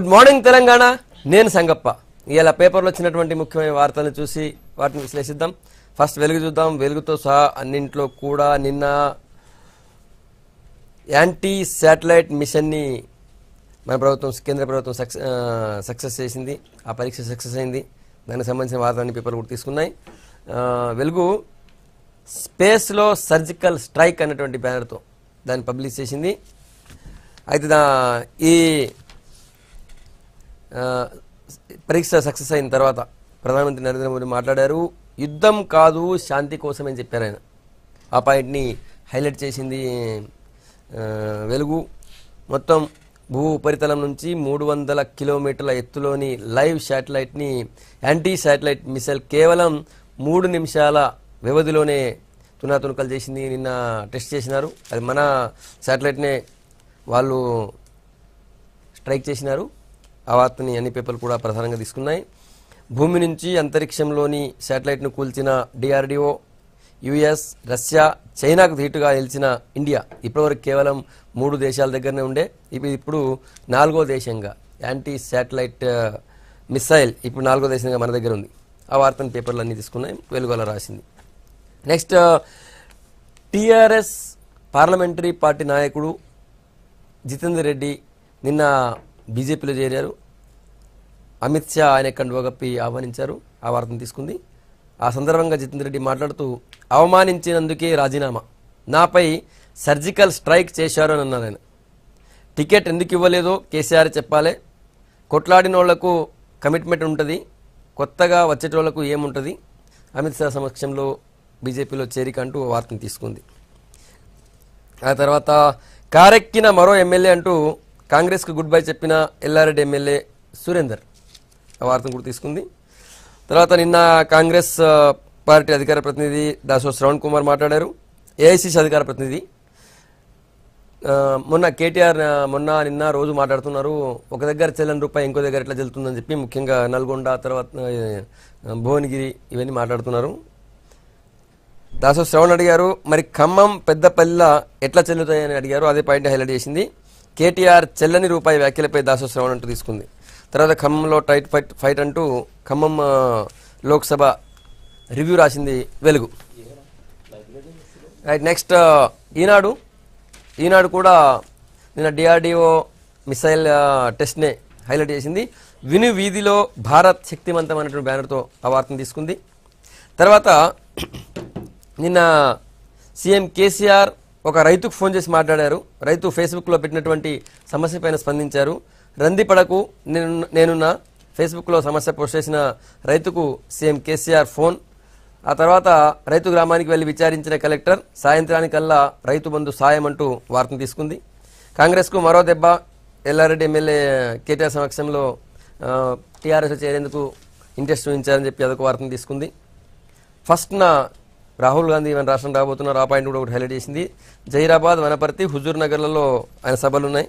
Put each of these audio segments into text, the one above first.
Good morning Telangana, నేను సంగప్ప. ఇలా పేపర్లో వచ్చినటువంటి ముఖ్యమైన వార్తలను చూసి వాటిని విశ్లేషిద్దాం. ఫస్ట్ వెలుగు చూద్దాం. వెలుగుతో సహా అన్నింట్లో కూడా నిన్న యాంటీ శాటిలైట్ మిషన్ని మన ప్రభుత్వం, కేంద్ర ప్రభుత్వం సక్సెస్ చేసింది. ఆ పరీక్ష సక్సెస్ అయింది. దానికి సంబంధించిన వార్తలన్నీ పేపర్లు కూడా తీసుకున్నాయి. వెలుగు స్పేస్లో సర్జికల్ స్ట్రైక్ అన్నటువంటి బ్యానర్తో దాన్ని పబ్లిష్ చేసింది. అయితే ఈ పరీక్ష సక్సెస్ అయిన తర్వాత ప్రధానమంత్రి నరేంద్ర మోదీ మాట్లాడారు. యుద్ధం కాదు, శాంతి కోసమని చెప్పారు ఆయన. ఆ పాయింట్ని హైలైట్ చేసింది వెలుగు. మొత్తం భూ ఉపరితలం నుంచి 300 కిలోమీటర్ల ఎత్తులోని లైవ్ శాటిలైట్ని, యాంటీ శాటిలైట్ మిసైల్ కేవలం 3 నిమిషాల వ్యవధిలోనే తునాతునకలు చేసింది. నిన్న టెస్ట్ చేసినారు. అది మన శాటిలైట్నే వాళ్ళు స్ట్రైక్ చేసినారు. ఆ వార్తని అన్ని పేపర్లు కూడా ప్రధానంగా తీసుకున్నాయి. భూమి నుంచి అంతరిక్షంలోని శాటిలైట్ను కూల్చిన డిఆర్డిఓ, యుఎస్, రష్యా, చైనాకు ధీటుగా నిలిచిన ఇండియా ఇప్పటివరకు కేవలం 3 దేశాల దగ్గరనే ఉండే. ఇప్పుడు 4వ దేశంగా యాంటీ శాటిలైట్ మిసైల్ ఇప్పుడు 4వ దేశంగా మన దగ్గర ఉంది. ఆ వార్తను పేపర్లు అన్నీ తీసుకున్నాయి. వెలుగుల రాసింది. నెక్స్ట్, టీఆర్ఎస్ పార్లమెంటరీ పార్టీ నాయకుడు జితేందర్ రెడ్డి నిన్న బీజేపీలో చేరారు. అమిత్ షా ఆయన కండువా కప్పి ఆహ్వానించారు. ఆ వార్తను తీసుకుంది. ఆ సందర్భంగా జితేందర్ రెడ్డి మాట్లాడుతూ, అవమానించినందుకే రాజీనామా, నాపై సర్జికల్ స్ట్రైక్ చేశారు అని అన్నారు ఆయన. టికెట్ ఎందుకు ఇవ్వలేదో కేసీఆర్ చెప్పాలి. కొట్లాడిన వాళ్లకు కమిట్మెంట్ ఉంటుంది, కొత్తగా వచ్చేటోళ్లకు ఏముంటుంది. అమిత్ షా సమక్షంలో బీజేపీలో చేరిక అంటూ వార్తను తీసుకుంది. ఆ తర్వాత కారెక్కిన మరో ఎమ్మెల్యే అంటూ కాంగ్రెస్కు గుడ్ బై చెప్పిన ఎల్లారెడ్డి ఎమ్మెల్యే సురేందర్. ఆ వార్తను కూడా తీసుకుంది. తర్వాత నిన్న కాంగ్రెస్ పార్టీ అధికార ప్రతినిధి దాసో శ్రవణ్ కుమార్ మాట్లాడారు. ఏఐసీసీ అధికార ప్రతినిధి మొన్న కేటీఆర్ నిన్న రోజు మాట్లాడుతున్నారు. ఒక దగ్గర చెల్లని రూపాయి ఇంకో దగ్గర ఎట్లా చెల్లుతుందని చెప్పి, ముఖ్యంగా నల్గొండ, తర్వాత భువనగిరి ఇవన్నీ మాట్లాడుతున్నారు. దాసో శ్రవణ్ అడిగారు, మరి ఖమ్మం, పెద్దపల్లిలో ఎట్లా చెల్లుతాయని అడిగారు. అదే పాయింట్ హైలైట్ చేసింది. కేటీఆర్ చెల్లని రూపాయి వ్యాఖ్యలపై దాసో శ్రవణ్ అంటూ తీసుకుంది. తర్వాత ఖమ్మంలో టైట్ ఫైట్ అంటూ ఖమ్మం లోక్సభ రివ్యూ రాసింది వెలుగు. రైట్, నెక్స్ట్ ఈనాడు కూడా నిన్న డిఆర్డిఓ మిసైల్ టెస్ట్నే హైలైట్ చేసింది. విను వీధిలో భారత్ శక్తివంతం అనేటువంటి బ్యానర్తో ఆ వార్తను తీసుకుంది. తర్వాత నిన్న సీఎం కేసీఆర్ ఒక రైతుకు ఫోన్ చేసి మాట్లాడారు. రైతు ఫేస్బుక్లో పెట్టినటువంటి సమస్యపైన స్పందించారు. రందిపడకు, నేనున్న ఫేస్బుక్లో సమస్య పోస్ట్ చేసిన రైతుకు సీఎం కేసీఆర్ ఫోన్. ఆ తర్వాత రైతు గ్రామానికి వెళ్లి విచారించిన కలెక్టర్, సాయంత్రానికల్లా రైతు బంధు సాయం అంటూ వార్తను తీసుకుంది. కాంగ్రెస్కు మరో దెబ్బ, ఎల్లారెడ్డి ఎమ్మెల్యే కేటీఆర్ సమక్షంలో టీఆర్ఎస్ చేరేందుకు ఇంట్రెస్ట్ చూపించారని చెప్పి అదొక వార్తను తీసుకుంది. ఫస్ట్న రాహుల్ గాంధీ మన రాష్ట్రం రాబోతున్నారు. ఆ పాయింట్ కూడా ఒకటి హైలైట్ చేసింది. జహీరాబాద్, వనపర్తి, హుజూర్ నగర్లలో ఆయన సభలున్నాయి.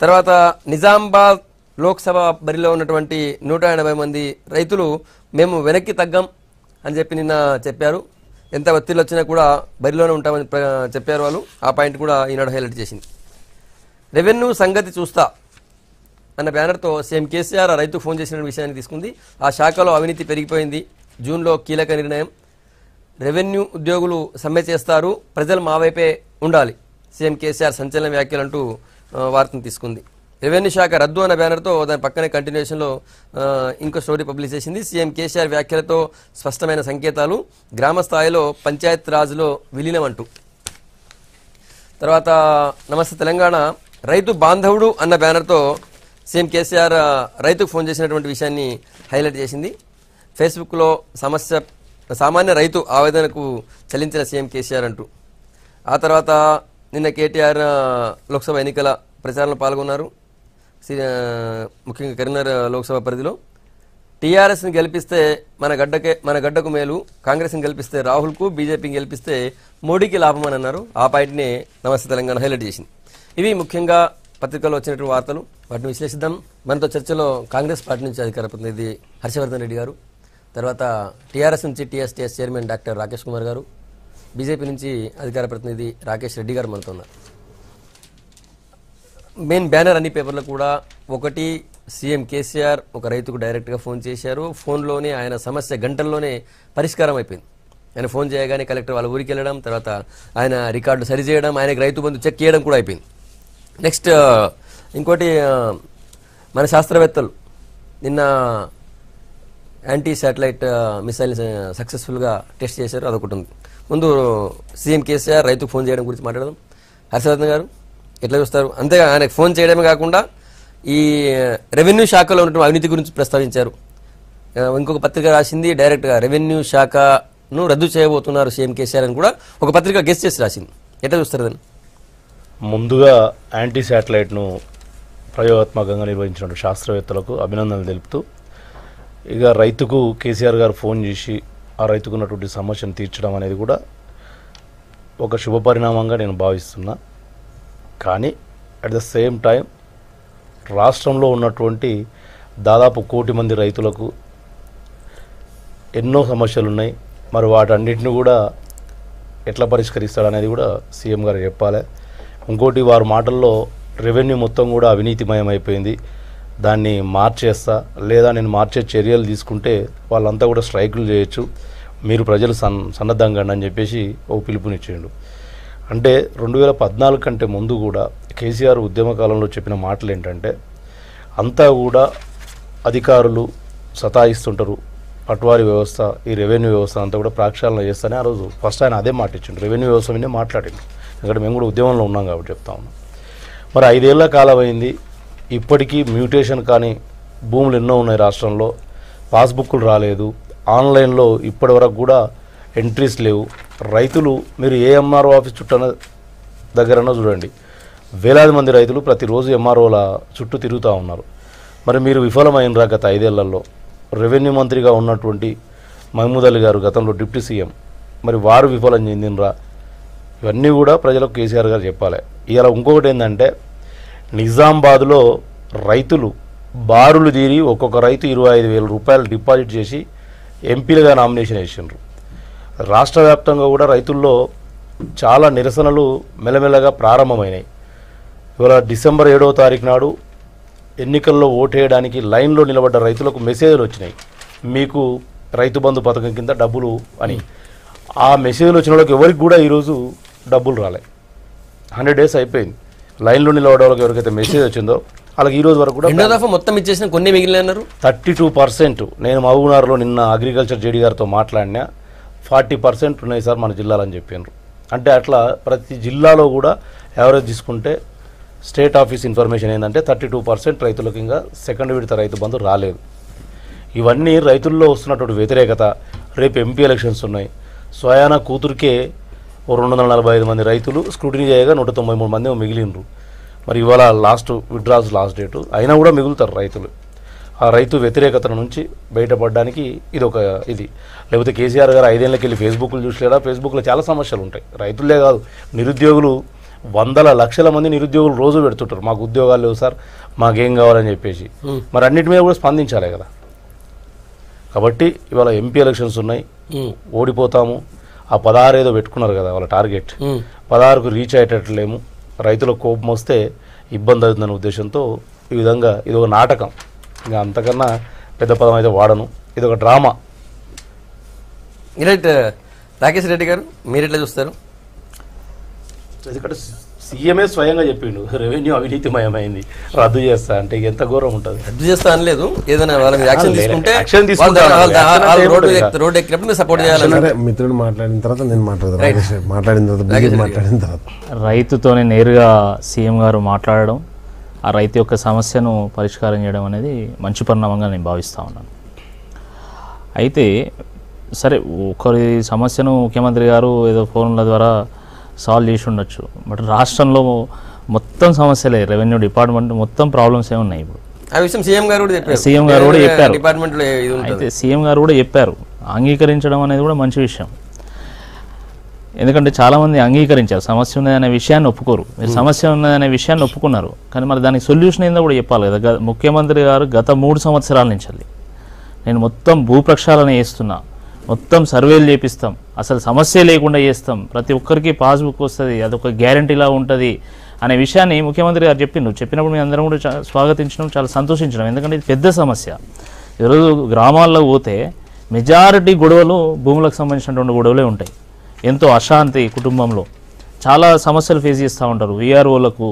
తర్వాత నిజామాబాద్ లోక్సభ బరిలో ఉన్నటువంటి 180 మంది రైతులు మేము వెనక్కి తగ్గం అని చెప్పి నిన్న చెప్పారు. ఎంత ఒత్తిళ్ళు వచ్చినా కూడా బరిలోనే ఉంటామని చెప్పారు వాళ్ళు. ఆ పాయింట్ కూడా ఈనాడు హైలైట్ చేసింది. రెవెన్యూ సంగతి చూస్తా అన్న బ్యానర్తో సీఎం కేసీఆర్ ఆ రైతుకు ఫోన్ చేసిన విషయాన్ని తీసుకుంది. ఆ శాఖలో అవినీతి పెరిగిపోయింది. జూన్లో కీలక నిర్ణయం. రెవెన్యూ ఉద్యోగులు సమ్మె చేస్తారు, ప్రజలు మా వైపే ఉండాలి. సీఎం కేసీఆర్ సంచలన వ్యాఖ్యలు అంటూ వార్తను తీసుకుంది. రెవెన్యూ శాఖ రద్దు అన్న బ్యానర్తో దాని పక్కనే కంటిన్యూషన్లో ఇంకో స్టోరీ పబ్లిష్ చేసింది. సీఎం కేసీఆర్ వ్యాఖ్యలతో స్పష్టమైన సంకేతాలు, గ్రామ స్థాయిలో పంచాయత్ రాజ్లో విలీనం అంటూ. తర్వాత నమస్తే తెలంగాణ, రైతు బాంధవుడు అన్న బ్యానర్తో సీఎం కేసీఆర్ రైతుకు ఫోన్ చేసినటువంటి విషయాన్ని హైలైట్ చేసింది. ఫేస్బుక్లో సామాన్య రైతు ఆవేదనకు చెల్లించిన సీఎం కేసీఆర్ అంటూ. ఆ తర్వాత నిన్న కేటీఆర్ లోక్సభ ఎన్నికల ప్రచారంలో పాల్గొన్నారు. ముఖ్యంగా కరీంనగర్ లోక్సభ పరిధిలో టీఆర్ఎస్ని గెలిపిస్తే మన గడ్డకు మేలు, కాంగ్రెస్ని గెలిపిస్తే రాహుల్కు, బీజేపీని గెలిపిస్తే మోడీకి లాభం అని అన్నారు. ఆ పాయింట్ని నమస్తే తెలంగాణ హైలైట్ చేసింది. ఇవి ముఖ్యంగా పత్రికల్లో వచ్చినటువంటి వార్తలు. వాటిని విశ్లేషిద్దాం. మనతో చర్చలో కాంగ్రెస్ పార్టీ నుంచి అధికార ప్రతినిధి హర్షవర్ధన్ రెడ్డి గారు, తర్వాత టీఆర్ఎస్ నుంచి TSTS chairman doctor Rakesh Kumar గారు, బీజేపీ నుంచి అధికార ప్రతినిధి రాకేష్ రెడ్డి గారు మనతో ఉన్నారు. మెయిన్ బ్యానర్ అన్ని పేపర్లు కూడా ఒకటి సీఎం కేసీఆర్ ఒక రైతుకు డైరెక్ట్గా ఫోన్ చేశారు. ఫోన్లోనే ఆయన సమస్య గంటల్లోనే పరిష్కారం అయిపోయింది. ఆయన ఫోన్ చేయగానే కలెక్టర్ వాళ్ళ ఊరికి వెళ్ళడం, తర్వాత ఆయన రికార్డు సరిచేయడం, ఆయనకి రైతు బంధు చెక్ చేయడం కూడా అయిపోయింది. నెక్స్ట్ ఇంకోటి, మన శాస్త్రవేత్తలు నిన్న యాంటీ శాటిలైట్ మిసైల్ సక్సెస్ఫుల్గా టెస్ట్ చేశారు, అదొకటి ఉంది. ముందు సీఎం కేసీఆర్ రైతుకు ఫోన్ చేయడం గురించి మాట్లాడదాం. హర్షవర్ధన్ గారు ఎట్లా చూస్తారు? అంతేగా ఆయనకు ఫోన్ చేయడమే కాకుండా ఈ రెవెన్యూ శాఖలో ఉన్నటువంటి అవినీతి గురించి ప్రస్తావించారు. ఇంకొక పత్రిక రాసింది డైరెక్ట్గా రెవెన్యూ శాఖను రద్దు చేయబోతున్నారు సీఎం కేసీఆర్ అని కూడా ఒక పత్రిక గెస్ట్ చేసి రాసింది. ఎట్లా చూస్తారు దాన్ని? ముందుగా యాంటీ శాటిలైట్ను ప్రయోగాత్మకంగా నిర్వహించిన శాస్త్రవేత్తలకు అభినందనలు తెలుపుతూ, ఇక రైతుకు కేసీఆర్ గారు ఫోన్ చేసి ఆ రైతుకు ఉన్నటువంటి సమస్యను తీర్చడం అనేది కూడా ఒక శుభపరిణామంగా నేను భావిస్తున్నా. కానీ అట్ ద సేమ్ టైం రాష్ట్రంలో ఉన్నటువంటి దాదాపు 1 కోటి మంది రైతులకు ఎన్నో సమస్యలు ఉన్నాయి. మరి వాటన్నిటిని కూడా ఎట్లా పరిష్కరిస్తాడనేది కూడా సీఎం గారు చెప్పాలి. ఇంకోటి, వారి మాటల్లో రెవెన్యూ మొత్తం కూడా అవినీతిమయం అయిపోయింది, దాన్ని మార్చేస్తా, లేదా నేను మార్చే చర్యలు తీసుకుంటే వాళ్ళంతా కూడా స్ట్రైకులు చేయొచ్చు, మీరు ప్రజలు సన్నద్ధంగా అని చెప్పేసి ఓ పిలుపునిచ్చిండు. అంటే 2014 కంటే ముందు కూడా కేసీఆర్ ఉద్యమ కాలంలో చెప్పిన మాటలు ఏంటంటే, అంతా కూడా అధికారులు సతాయిస్తుంటారు, పట్వారీ వ్యవస్థ, ఈ రెవెన్యూ వ్యవస్థ అంతా కూడా ప్రక్షాళన చేస్తానే ఆ రోజు ఫస్ట్ ఆయన అదే మాట ఇచ్చిండు. రెవెన్యూ వ్యవస్థ మీదే మాట్లాడిండు, ఎందుకంటే మేము కూడా ఉద్యమంలో ఉన్నాం కాబట్టి చెప్తా ఉన్నాం. మరి 5 ఏళ్ల కాలం అయింది, ఇప్పటికీ మ్యూటేషన్ కానీ భూములు ఎన్నో ఉన్నాయి రాష్ట్రంలో, పాస్బుక్లు రాలేదు, ఆన్లైన్లో ఇప్పటి వరకు కూడా ఎంట్రీస్ లేవు. రైతులు మీరు ఏ ఎంఆర్ఓ ఆఫీస్ చుట్టూ దగ్గరన్నా చూడండి, వేలాది మంది రైతులు ప్రతిరోజు ఎంఆర్ఓల చుట్టూ తిరుగుతూ ఉన్నారు. మరి మీరు విఫలమైనరా గత 5 ఏళ్లలో? రెవెన్యూ మంత్రిగా ఉన్నటువంటి మహమూద్ అలీ గారు గతంలో డిప్యూటీ సీఎం, మరి వారు విఫలం చెందినరా? ఇవన్నీ కూడా ప్రజలకు కేసీఆర్ గారు చెప్పాలి. ఇలా ఇంకొకటి ఏంటంటే, నిజామాబాద్లో రైతులు బారులు తీరి ఒక్కొక్క రైతు 25,000 రూపాయలు డిపాజిట్ చేసి ఎంపీలుగా నామినేషన్ వేసిండ్రు. రాష్ట్ర వ్యాప్తంగా కూడా రైతుల్లో చాలా నిరసనలు మెల్లమెల్లగా ప్రారంభమైనాయి. ఇవాళ డిసెంబర్ 7వ తారీఖు నాడు ఎన్నికల్లో ఓటేయడానికి లైన్లో నిలబడ్డ రైతులకు మెసేజ్లు వచ్చినాయి, మీకు రైతు బంధు పథకం కింద డబ్బులు అని. ఆ మెసేజ్లు వచ్చిన వాళ్ళకి ఎవరికి కూడా ఈరోజు డబ్బులు రాలే. 100 డేస్ అయిపోయింది. లైన్లో నిలబడే వాళ్ళకి ఎవరికైతే మెసేజ్ వచ్చిందో వాళ్ళకి ఈ రోజు వరకు కూడా మొత్తం ఇచ్చేసిన కొన్ని మిగిలినారు. 32%. నేను మహబూబ్నగర్లో నిన్న అగ్రికల్చర్ జేడీ గారితో మాట్లాడినా 40% ఉన్నాయి సార్ మన జిల్లాలో అని చెప్పినారు. అంటే అట్లా ప్రతి జిల్లాలో కూడా యావరేజ్ తీసుకుంటే స్టేట్ ఆఫీస్ ఇన్ఫర్మేషన్ ఏంటంటే 32% రైతులకు ఇంకా సెకండ్ విడత రైతు బంధు రాలేదు. ఇవన్నీ రైతుల్లో వస్తున్నటువంటి వ్యతిరేకత. రేపు ఎంపీ ఎలక్షన్స్ ఉన్నాయి. స్వయాన కూతురికే 245 మంది రైతులు స్క్రూటినీ చేయగా 193 మంది మిగిలినరు. మరి ఇవాళ లాస్ట్ డేటు అయినా కూడా మిగులుతారు రైతులు. ఆ రైతు వ్యతిరేకత నుంచి బయటపడడానికి ఇది లేకపోతే కేసీఆర్ గారు 5 ఏళ్ళకి వెళ్ళి ఫేస్బుక్లు చూసలేదా? ఫేస్బుక్లో చాలా సమస్యలు ఉంటాయి. రైతులే కాదు, నిరుద్యోగులు 100 లక్షల మంది నిరుద్యోగులు రోజు పెడుతుంటారు, మాకు ఉద్యోగాలు లేవు సార్, మాకేం కావాలని చెప్పేసి. మరి అన్నిటి మీద కూడా స్పందించాలి కదా. కాబట్టి ఇవాళ ఎంపీ ఎలక్షన్స్ ఉన్నాయి, ఓడిపోతాము. ఆ 16 ఏదో పెట్టుకున్నారు కదా వాళ్ళ టార్గెట్, 16కు రీచ్ అయ్యేటట్లేము. రైతులకు కోపం వస్తే ఇబ్బంది అవుతుందనే ఉద్దేశంతో ఈ విధంగా ఇది ఒక నాటకం, ఇంకా అంతకన్నా పెద్ద పదం అయితే వాడను, ఇది ఒక డ్రామా. రాకేష్ రెడ్డి గారు మీరు ఎట్లా చూస్తారు? ఎందుకంటే సీఎంఏ స్వయంగా చెప్పిండు రెవెన్యూ అవినీతిమయమైంది, రద్దు చేస్తా అంటే ఎంత ఘోరం ఉంటుంది. రద్దు చేస్తా అనలేదు, ఏదైనా యాక్షన్ తీసుకుంటే రోడ్ ఎక్కినప్పుడు సపోర్ట్ చేయాలి. మిత్రుడు మాట్లాడిన తర్వాత నేను మాట్లాడిన తర్వాత రైతుతోనే నేరుగా సీఎం గారు మాట్లాడడం, ఆ రైతు యొక్క సమస్యను పరిష్కారం చేయడం అనేది మంచి పరిణామంగా నేను భావిస్తూ ఉన్నాను. అయితే సరే, ఒకరి సమస్యను ముఖ్యమంత్రి గారు ఏదో ఫోన్ల ద్వారా సాల్వ్ చేసి ఉండొచ్చు, బట్ రాష్ట్రంలో మొత్తం సమస్యలే, రెవెన్యూ డిపార్ట్మెంట్ మొత్తం ప్రాబ్లమ్స్ ఉన్నాయి. ఇప్పుడు ఆ విషయం సీఎం గారు కూడా చెప్పారు. అయితే సీఎం గారు కూడా చెప్పారు, అంగీకరించడం అనేది కూడా మంచి విషయం. ఎందుకంటే చాలామంది అంగీకరించారు, సమస్య ఉన్నదనే విషయాన్ని ఒప్పుకోరు. మీరు సమస్య ఉన్నదనే విషయాన్ని ఒప్పుకున్నారు, కానీ మరి దానికి సొల్యూషన్ ఏందో కూడా చెప్పాలి కదా. ముఖ్యమంత్రి గారు గత 3 సంవత్సరాల నుంచి నేను మొత్తం భూ ప్రక్షాళన చేస్తున్నా, మొత్తం సర్వేలు చేపిస్తాం, అసలు సమస్య లేకుండా చేస్తాం, ప్రతి ఒక్కరికి పాస్బుక్ వస్తుంది, అదొక గ్యారంటీలా ఉంటుంది అనే విషయాన్ని ముఖ్యమంత్రి గారు చెప్పినప్పుడు మేము అందరం కూడా స్వాగతించడం, చాలా సంతోషించడం. ఎందుకంటే ఇది పెద్ద సమస్య. ఈరోజు గ్రామాల్లో పోతే మెజారిటీ గొడవలు భూములకు సంబంధించినటువంటి గొడవలే ఉంటాయి. ఎంతో అశాంతి కుటుంబంలో చాలా సమస్యలు ఫేస్ చేస్తూ ఉంటారు. వీఆర్ఓలకు,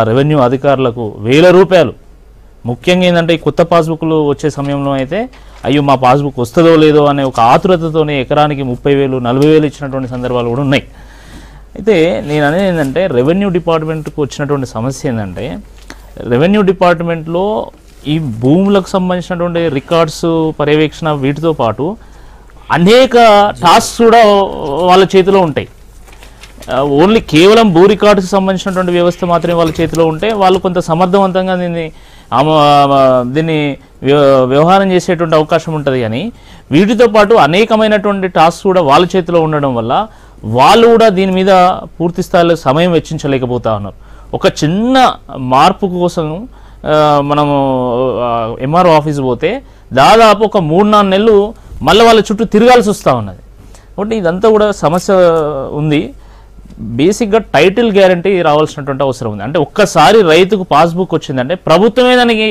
రెవెన్యూ అధికారులకు వేల రూపాయలు. ముఖ్యంగా ఏంటంటే ఈ కొత్త పాస్బుక్లు వచ్చే సమయంలో అయితే అయ్యో మా పాస్బుక్ వస్తుందో లేదో అనే ఒక ఆతురతతోనే ఎకరానికి 30,000, 40,000 ఇచ్చినటువంటి సందర్భాలు కూడా ఉన్నాయి. అయితే నేను అనేది ఏంటంటే రెవెన్యూ డిపార్ట్మెంట్కి వచ్చినటువంటి సమస్య ఏంటంటే రెవెన్యూ డిపార్ట్మెంట్లో ఈ భూములకు సంబంధించినటువంటి రికార్డ్స్, పర్యవేక్షణ వీటితో పాటు అనేక టాస్క్స్ కూడా వాళ్ళ చేతిలో ఉంటాయి. ఓన్లీ కేవలం భూ రికార్డుకి సంబంధించినటువంటి వ్యవస్థ మాత్రమే వాళ్ళ చేతిలో ఉంటే వాళ్ళు కొంత సమర్థవంతంగా దీన్ని వ్యవహారం చేసేటువంటి అవకాశం ఉంటుంది. కానీ వీటితో పాటు అనేకమైనటువంటి టాస్క్స్ కూడా వాళ్ళ చేతిలో ఉండడం వల్ల వాళ్ళు కూడా దీని మీద పూర్తి స్థాయిలో సమయం వెచ్చించలేకపోతా ఉన్నారు. ఒక చిన్న మార్పు కోసం మనము ఎంఆర్ఓ ఆఫీస్ పోతే దాదాపు ఒక 3-4 నెలలు మళ్ళీ వాళ్ళ చుట్టూ తిరగాల్సి వస్తూ ఉన్నది. కాబట్టి ఇదంతా కూడా సమస్య ఉంది. బేసిక్గా టైటిల్ గ్యారంటీ రావాల్సినటువంటి అవసరం ఉంది. అంటే ఒక్కసారి రైతుకు పాస్బుక్ వచ్చిందంటే ప్రభుత్వమే దానికి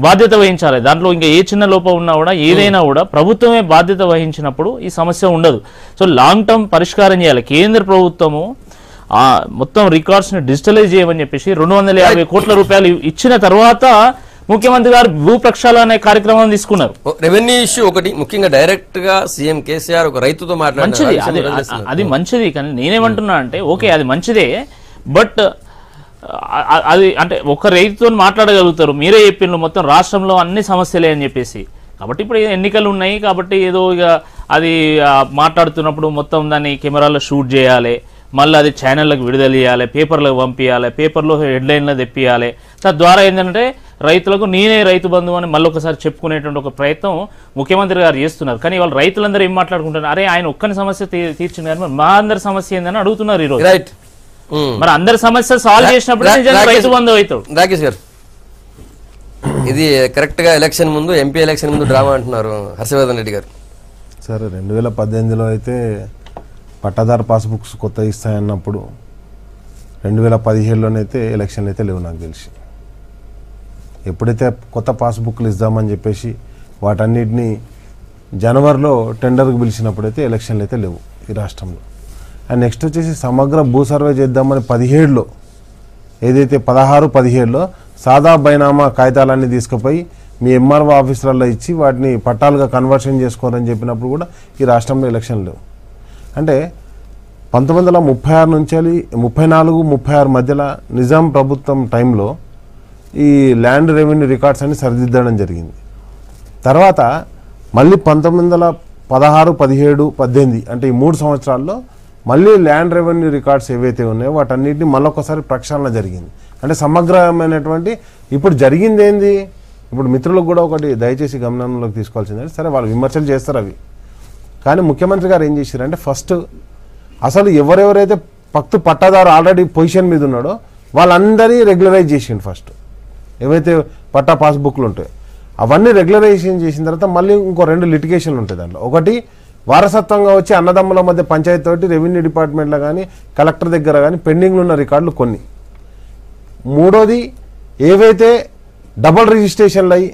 బాధ్యత వహించాలి. దాంట్లో ఇంకా ఏ చిన్న లోపం ఉన్నా కూడా ఏదైనా కూడా ప్రభుత్వమే బాధ్యత వహించినప్పుడు ఈ సమస్య ఉండదు. సో లాంగ్ టర్మ్ పరిష్కారం చేయాలి. కేంద్ర ప్రభుత్వము మొత్తం రికార్డ్స్ని డిజిటలైజ్ చేయమని చెప్పేసి 250 కోట్ల రూపాయలు ఇచ్చిన తర్వాత ముఖ్యమంత్రి గారు భూ ప్రక్షాళన అనే కార్యక్రమం తీసుకున్నారు. రెవెన్యూ ఇష్యూ ఒకటి ముఖ్యంగా డైరెక్ట్ గా సీఎం కేసీఆర్ ఒక రైతుతో మంచిది, అది మంచిది. కానీ నేనేమంటున్నా అంటే ఓకే అది మంచిదే, బట్ అది అంటే ఒక రైతుతో మాట్లాడగలుగుతారు. మీరే చెప్పిండ్రు మొత్తం రాష్ట్రంలో అన్ని సమస్యలే అని చెప్పేసి. కాబట్టి ఇప్పుడు ఎన్నికలు ఉన్నాయి కాబట్టి ఏదో ఇక అది మాట్లాడుతున్నప్పుడు మొత్తం దాన్ని కెమెరాలో షూట్ చేయాలి, మళ్ళీ అది ఛానళ్ళకు విడుదల చేయాలి, పేపర్లకు పంపించాలి, పేపర్లో హెడ్లైన్లో తెప్పియాలి. తద్వారా ఏంటంటే రైతులకు నేనే రైతు బంధువు అని మళ్ళీ ఒకసారి చెప్పుకునేటువంటి ఒక ప్రయత్నం ముఖ్యమంత్రి గారు చేస్తున్నారు. కానీ వాళ్ళు రైతులందరూ ఏం మాట్లాడుకుంటున్నారు, అరే ఆయన ఒక్కని సమస్య తీర్చింది కానీ మా అందరి సమస్య ఏందని అడుగుతున్నారు ఈరోజు. మరి అందరి సమస్య సాల్వ్ చేసినప్పుడు రైతు బంధువు అవుతాడు. రాకేష్ గారు, ఇది కరెక్ట్ గా ఎలక్షన్ ముందు, ఎంపీ ఎలక్షన్ ముందు డ్రామా అంటున్నారు హర్షవర్ధన్ రెడ్డి గారు. సరే 2018లో అయితే పట్టాదారు పాస్బుక్స్ కొత్త ఇస్తాయన్నప్పుడు 2017లోనైతే ఎలక్షన్లు అయితే లేవు నాకు తెలిసి. ఎప్పుడైతే కొత్త పాస్బుక్లు ఇద్దామని చెప్పేసి వాటన్నిటినీ జనవరిలో టెండర్కి పిలిచినప్పుడైతే ఎలక్షన్లు అయితే లేవు ఈ రాష్ట్రంలో. అండ్ నెక్స్ట్ వచ్చేసి సమగ్ర భూ సర్వే చేద్దామని 17లో ఏదైతే 16-17లో సాదా బైనామా కాగితాలన్నీ తీసుకుపోయి మీ ఎంఆర్ఓ ఆఫీసులలో ఇచ్చి వాటిని పట్టాలుగా కన్వర్షన్ చేసుకోరని చెప్పినప్పుడు కూడా ఈ రాష్ట్రంలో ఎలక్షన్లు లేవు. అంటే 1936 నుంచి 34-36 మధ్యలో నిజాం ప్రభుత్వం టైంలో ఈ ల్యాండ్ రెవెన్యూ రికార్డ్స్ అన్ని సరిదిద్దడం జరిగింది. తర్వాత మళ్ళీ 1916, 17, 18 అంటే ఈ 3 సంవత్సరాల్లో మళ్ళీ ల్యాండ్ రెవెన్యూ రికార్డ్స్ ఏవైతే ఉన్నాయో వాటన్నిటిని మళ్ళొకసారి ప్రక్షాళన జరిగింది. అంటే సమగ్రమైనటువంటి ఇప్పుడు జరిగింది ఏంది, ఇప్పుడు మిత్రులకు కూడా ఒకటి దయచేసి గమనంలోకి తీసుకోవాల్సిందంటే, సరే వాళ్ళు విమర్శలు చేస్తారు అవి, కానీ ముఖ్యమంత్రి గారు ఏం చేశారంటే ఫస్ట్ అసలు ఎవరెవరైతే పట్టాదారు ఆల్రెడీ పొజిషన్ మీద ఉన్నాడో వాళ్ళందరినీ రెగ్యులరైజ్ చేసిండు. ఫస్ట్ ఏవైతే పట్టా పాస్బుక్లు ఉంటాయో అవన్నీ రెగ్యులరైజేషన్ చేసిన తర్వాత మళ్ళీ ఇంకో 2 లిటిగేషన్లు ఉంటాయి దాంట్లో. ఒకటి వారసత్వంగా వచ్చి అన్నదమ్ముల మధ్య పంచాయతీ తోటి రెవెన్యూ డిపార్ట్మెంట్లో కానీ కలెక్టర్ దగ్గర కానీ పెండింగ్లు ఉన్న రికార్డులు కొన్ని. మూడోది ఏవైతే డబుల్ రిజిస్ట్రేషన్లు అయ్యి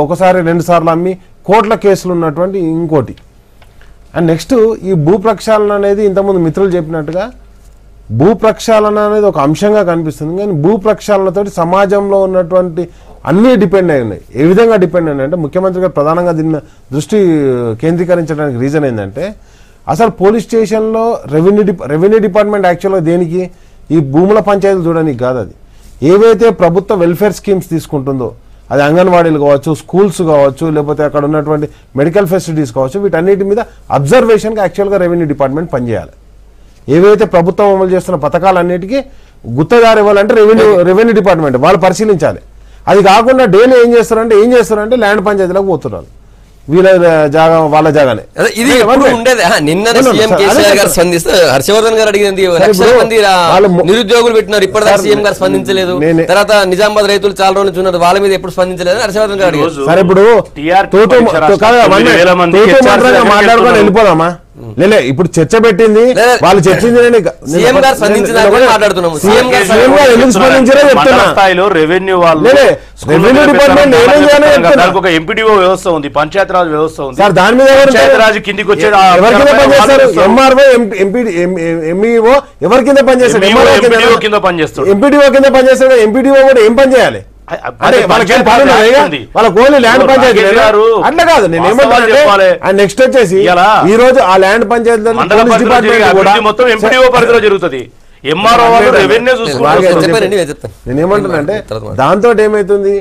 ఒకసారి 2 సార్లు అమ్మి కోట్ల కేసులు ఉన్నటువంటి ఇంకోటి. అండ్ నెక్స్ట్ ఈ భూ ప్రక్షాళన అనేది ఇంతకుముందు మిత్రులు చెప్పినట్టుగా భూ ప్రక్షాళన అనేది ఒక అంశంగా కనిపిస్తుంది, కానీ భూ ప్రక్షాళనతో సమాజంలో ఉన్నటువంటి అన్నీ డిపెండ్ అయి ఉన్నాయి. ఏ విధంగా డిపెండ్ అయినాయి అంటే ముఖ్యమంత్రి గారు ప్రధానంగా దీన్ని దృష్టి కేంద్రీకరించడానికి రీజన్ ఏంటంటే అసలు పోలీస్ స్టేషన్లో రెవెన్యూ డిపార్ట్మెంట్ యాక్చువల్గా దేనికి ఈ భూముల పంచాయతీలు చూడడానికి కాదు. అది ఏవైతే ప్రభుత్వ వెల్ఫేర్ స్కీమ్స్ తీసుకుంటుందో అది అంగన్వాడీలు కావచ్చు, స్కూల్స్ కావచ్చు, లేకపోతే అక్కడ ఉన్నటువంటి మెడికల్ ఫెసిలిటీస్ కావచ్చు, వీటన్నిటి మీద అబ్జర్వేషన్గా యాక్చువల్గా రెవెన్యూ డిపార్ట్మెంట్ పనిచేయాలి. ఏవైతే ప్రభుత్వం అమలు చేస్తున్న పథకాలన్నిటికీ గుత్తదారు ఇవ్వాలంటే రెవెన్యూ డిపార్ట్మెంట్ వాళ్ళు పరిశీలించాలి. అది కాకుండా డైలీ ఏం చేస్తారంటే ల్యాండ్ పంచాయతీలకు పోతున్నారు, వీళ్ళ జాగా వాళ్ళ జాగానే. ఇది ఉండేది. నిన్న సీఎం కేసీఆర్ గారు స్పందిస్తే హర్షవర్ధన్ గారు అడిగింది, లక్షల మంది నిరుద్యోగులు పెట్టినారు, ఇప్పటిదాకా సీఎం గారు స్పందించలేదు. తర్వాత నిజామాబాద్ రైతులు చాలా రోజులు చూన్నారు, వాళ్ళ మీద ఎప్పుడు స్పందించలేదు హర్షవర్ధన్ గారు. సరే ఇప్పుడు మాట్లాడుకొని వెళ్ళిపోదామా, లేలే ఇప్పుడు చర్చ పెట్టింది వాళ్ళు చర్చింది సీఎం గారు స్పందించినారని మాట్లాడుతున్నాము. సీఎం గారు ఎందుకు స్పందించారో చెప్తున్నా. స్థాయిలో రెవెన్యూ వాళ్ళు రెవెన్యూ డిపార్ట్మెంట్ ఏమేం చేయాలో దానికి ఒక ఎంపీడీఓ వ్యవస్థ ఉంది, పంచాయతీరాజ్ వ్యవస్థ ఉంది సార్. దాని మీద పంచాయతీరాజ్ కిందికి వచ్చే ఎవరి కింద పనిచేస్తారు? ఎంఆర్ఓ ఎంఈఓ ఎవరి కింద పనిచేస్తారు? కింద పనిచేస్తారు, ఎంపీడీఓ కింద పనిచేస్తాడు. ఎంపీడీఓ కూడా ఏం పని చేయాలి? అంటే వాళ్ళ ఓన్లీ ల్యాండ్ పంచాయతీ అట్లా కాదు. నేను ఏమంటానంటే నెక్స్ట్ వచ్చేసి ఈ రోజు ఆ ల్యాండ్ పంచాయతీ మొత్తం ఎంపీడీఓ పరిధిలో జరుగుతుంది. ఎంఆర్ఓ వాళ్ళు రెవెన్యూ నేను ఏమంటానంటే దాంతో ఏమైతుంది,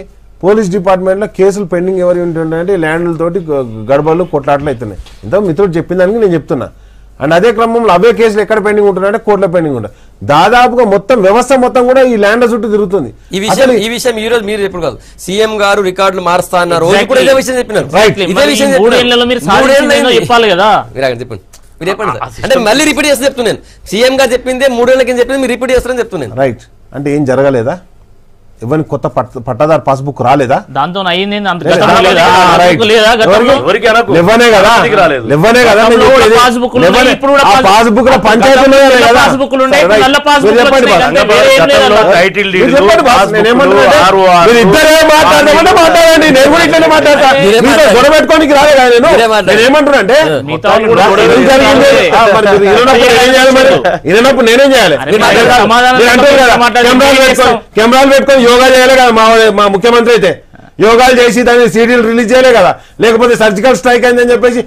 పోలీస్ డిపార్ట్మెంట్ లో కేసులు పెండింగ్ ఎవరు ఉంటుంటే ల్యాండ్లతోటి గడబలు కొట్లాట్లు అవుతున్నాయి. ఇంత మిత్రుడు చెప్పిన దానికి నేను చెప్తున్నా. అండ్ అదే క్రమంలో అవే కేసులు ఎక్కడ పెండింగ్ ఉంటున్నాయంటే కోర్టులో పెండింగ్ ఉంటాయి. దాదాపుగా మొత్తం వ్యవస్థ మొత్తం కూడా ఈ ల్యాండ్ చుట్టూ తిరుగుతుంది. ఈ విషయం ఈ రోజు మీరు ఎప్పుడు కాదు, సీఎం గారు రికార్డులు మారుస్తా అన్నారు. ఇదే విషయం చెప్పినారు. చెప్పాలి కదా. చెప్పండి మీరు చెప్పండి. అంటే మళ్ళీ రిపీట్ చేస్తే చెప్తున్నాను. సీఎం గారు చెప్పిందే 3 ఏళ్ల కింద చెప్పింది మీరు రిపీట్ చేస్తారని చెప్తున్నాను. రైట్. అంటే ఏం జరగలేదా? ఎవరి కొత్త పట్టాదారు పాస్బుక్ రాలేదా? దాంతో ఇవ్వనే కదా. పాస్బుక్ లో పంచాయతీలో ఇద్దరే మాట్లాడమంటే మాట్లాడండి. నేను కూడా ఇట్లనే మాట్లాడతా. మీతో గొడవ పెట్టుకోనికి రాలే కదా. నేను ఏమంటున్నా అంటే ఇన్నప్పుడు నేనేం చేయాలి? కెమెరాలు పెట్టుకొని యోగా చేయలే కదా మా ముఖ్యమంత్రి అయితే. యోగాలు చేసి దాన్ని సీడీలు రిలీజ్ చేయలే కదా. లేకపోతే సర్జికల్ స్ట్రైక్ అయిందని చెప్పేసి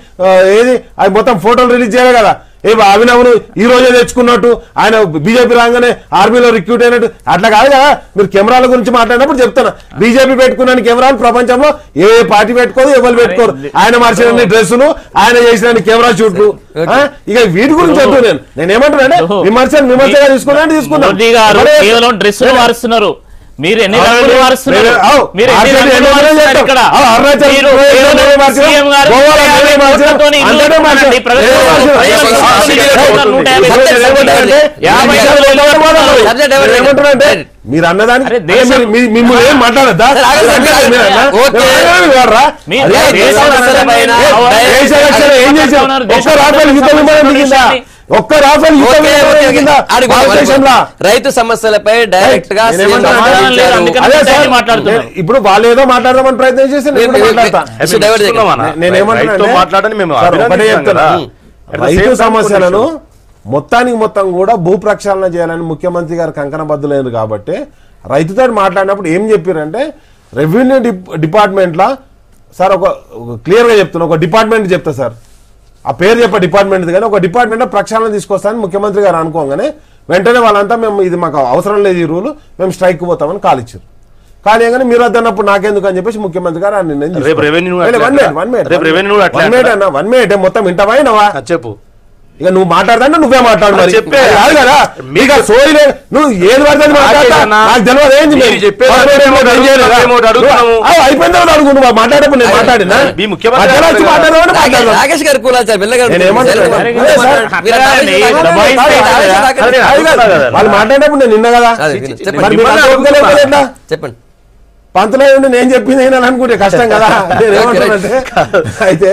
ఏది అది మొత్తం ఫోటోలు రిలీజ్ చేయలే కదా. ఏ అభినవ్ను ఈ రోజే తెచ్చుకున్నట్టు, ఆయన బీజేపీ రాగానే ఆర్మీలో రిక్రూట్ అయినట్టు అట్లా కాదు కదా. మీరు కెమెరాల గురించి మాట్లాడినప్పుడు చెప్తున్నా, బీజేపీ పెట్టుకున్న కెమెరాలు ప్రపంచంలో ఏ పార్టీ పెట్టుకోదు, ఎవరు పెట్టుకోరు. ఆయన మార్చిన డ్రెస్సులు, ఆయన చేసిన కెమెరా షూట్లు, ఇక వీటి గురించి చెప్తూ నేను ఏమంటున్నా విమర్శగా తీసుకున్నాను. మీరు ఎన్ని రంగులు మారుస్తున్నారు? మీరు అన్నదానికి మిమ్మల్ని ఏం మాట్లాడద్దా? ఏం చేశారు? ఒక్క రాఫెల్ యుద్ధ విమానం దిగిందా? ఒక్క రాఫెల్ రైతు సమస్యలపై డైరెక్ట్ గా ఇప్పుడు వాళ్ళు ఏదో మాట్లాడదామని ప్రయత్నం చేసి రైతు సమస్యలను మొత్తానికి మొత్తం కూడా భూ ప్రక్షాళన చేయాలని ముఖ్యమంత్రి గారు కంకణబద్దులైనరు. కాబట్టి రైతుతో మాట్లాడినప్పుడు ఏం చెప్పారంటే రెవెన్యూ డిపార్ట్మెంట్లో సార్ ఒక క్లియర్గా చెప్తున్నా, ఒక డిపార్ట్మెంట్ చెప్తా సార్, ఆ పేరు చెప్ప డిపార్ట్మెంట్ కానీ ఒక డిపార్ట్మెంట్ ప్రక్షాళన తీసుకొస్తానని ముఖ్యమంత్రి గారు అనుకోగానే వెంటనే వాళ్ళంతా మేము ఇది మాకు అవసరం లేదు ఈ రూలు, మేము స్ట్రైక్ పోతామని కాలిచ్చారు. కానీ కానీ మీరు వద్దన్నప్పుడు నాకెందుకు అని చెప్పేసి ముఖ్యమంత్రి గారు ఆ నిర్ణయం మొత్తం ఇంటవైనవా చెప్పు. ఇక నువ్వు మాట్లాడదా నువ్వే మాట్లాడు మరి కాదు కదా. మీకు సోయిలే నువ్వు ఏది పడితే మాట్లాడతా నాకు తెలియదు. ఏంది అయిపోయిందో అడుగు. నువ్వు మాట్లాడేప్పుడు నేను మాట్లాడినా రాకేష్ గారు వాళ్ళు మాట్లాడేప్పుడు నేను నిన్న కదా. చెప్పండి పంతులో నేను చెప్పింది అయినా అనుకుంటే కష్టం కదా. నేనేమంటానంటే అయితే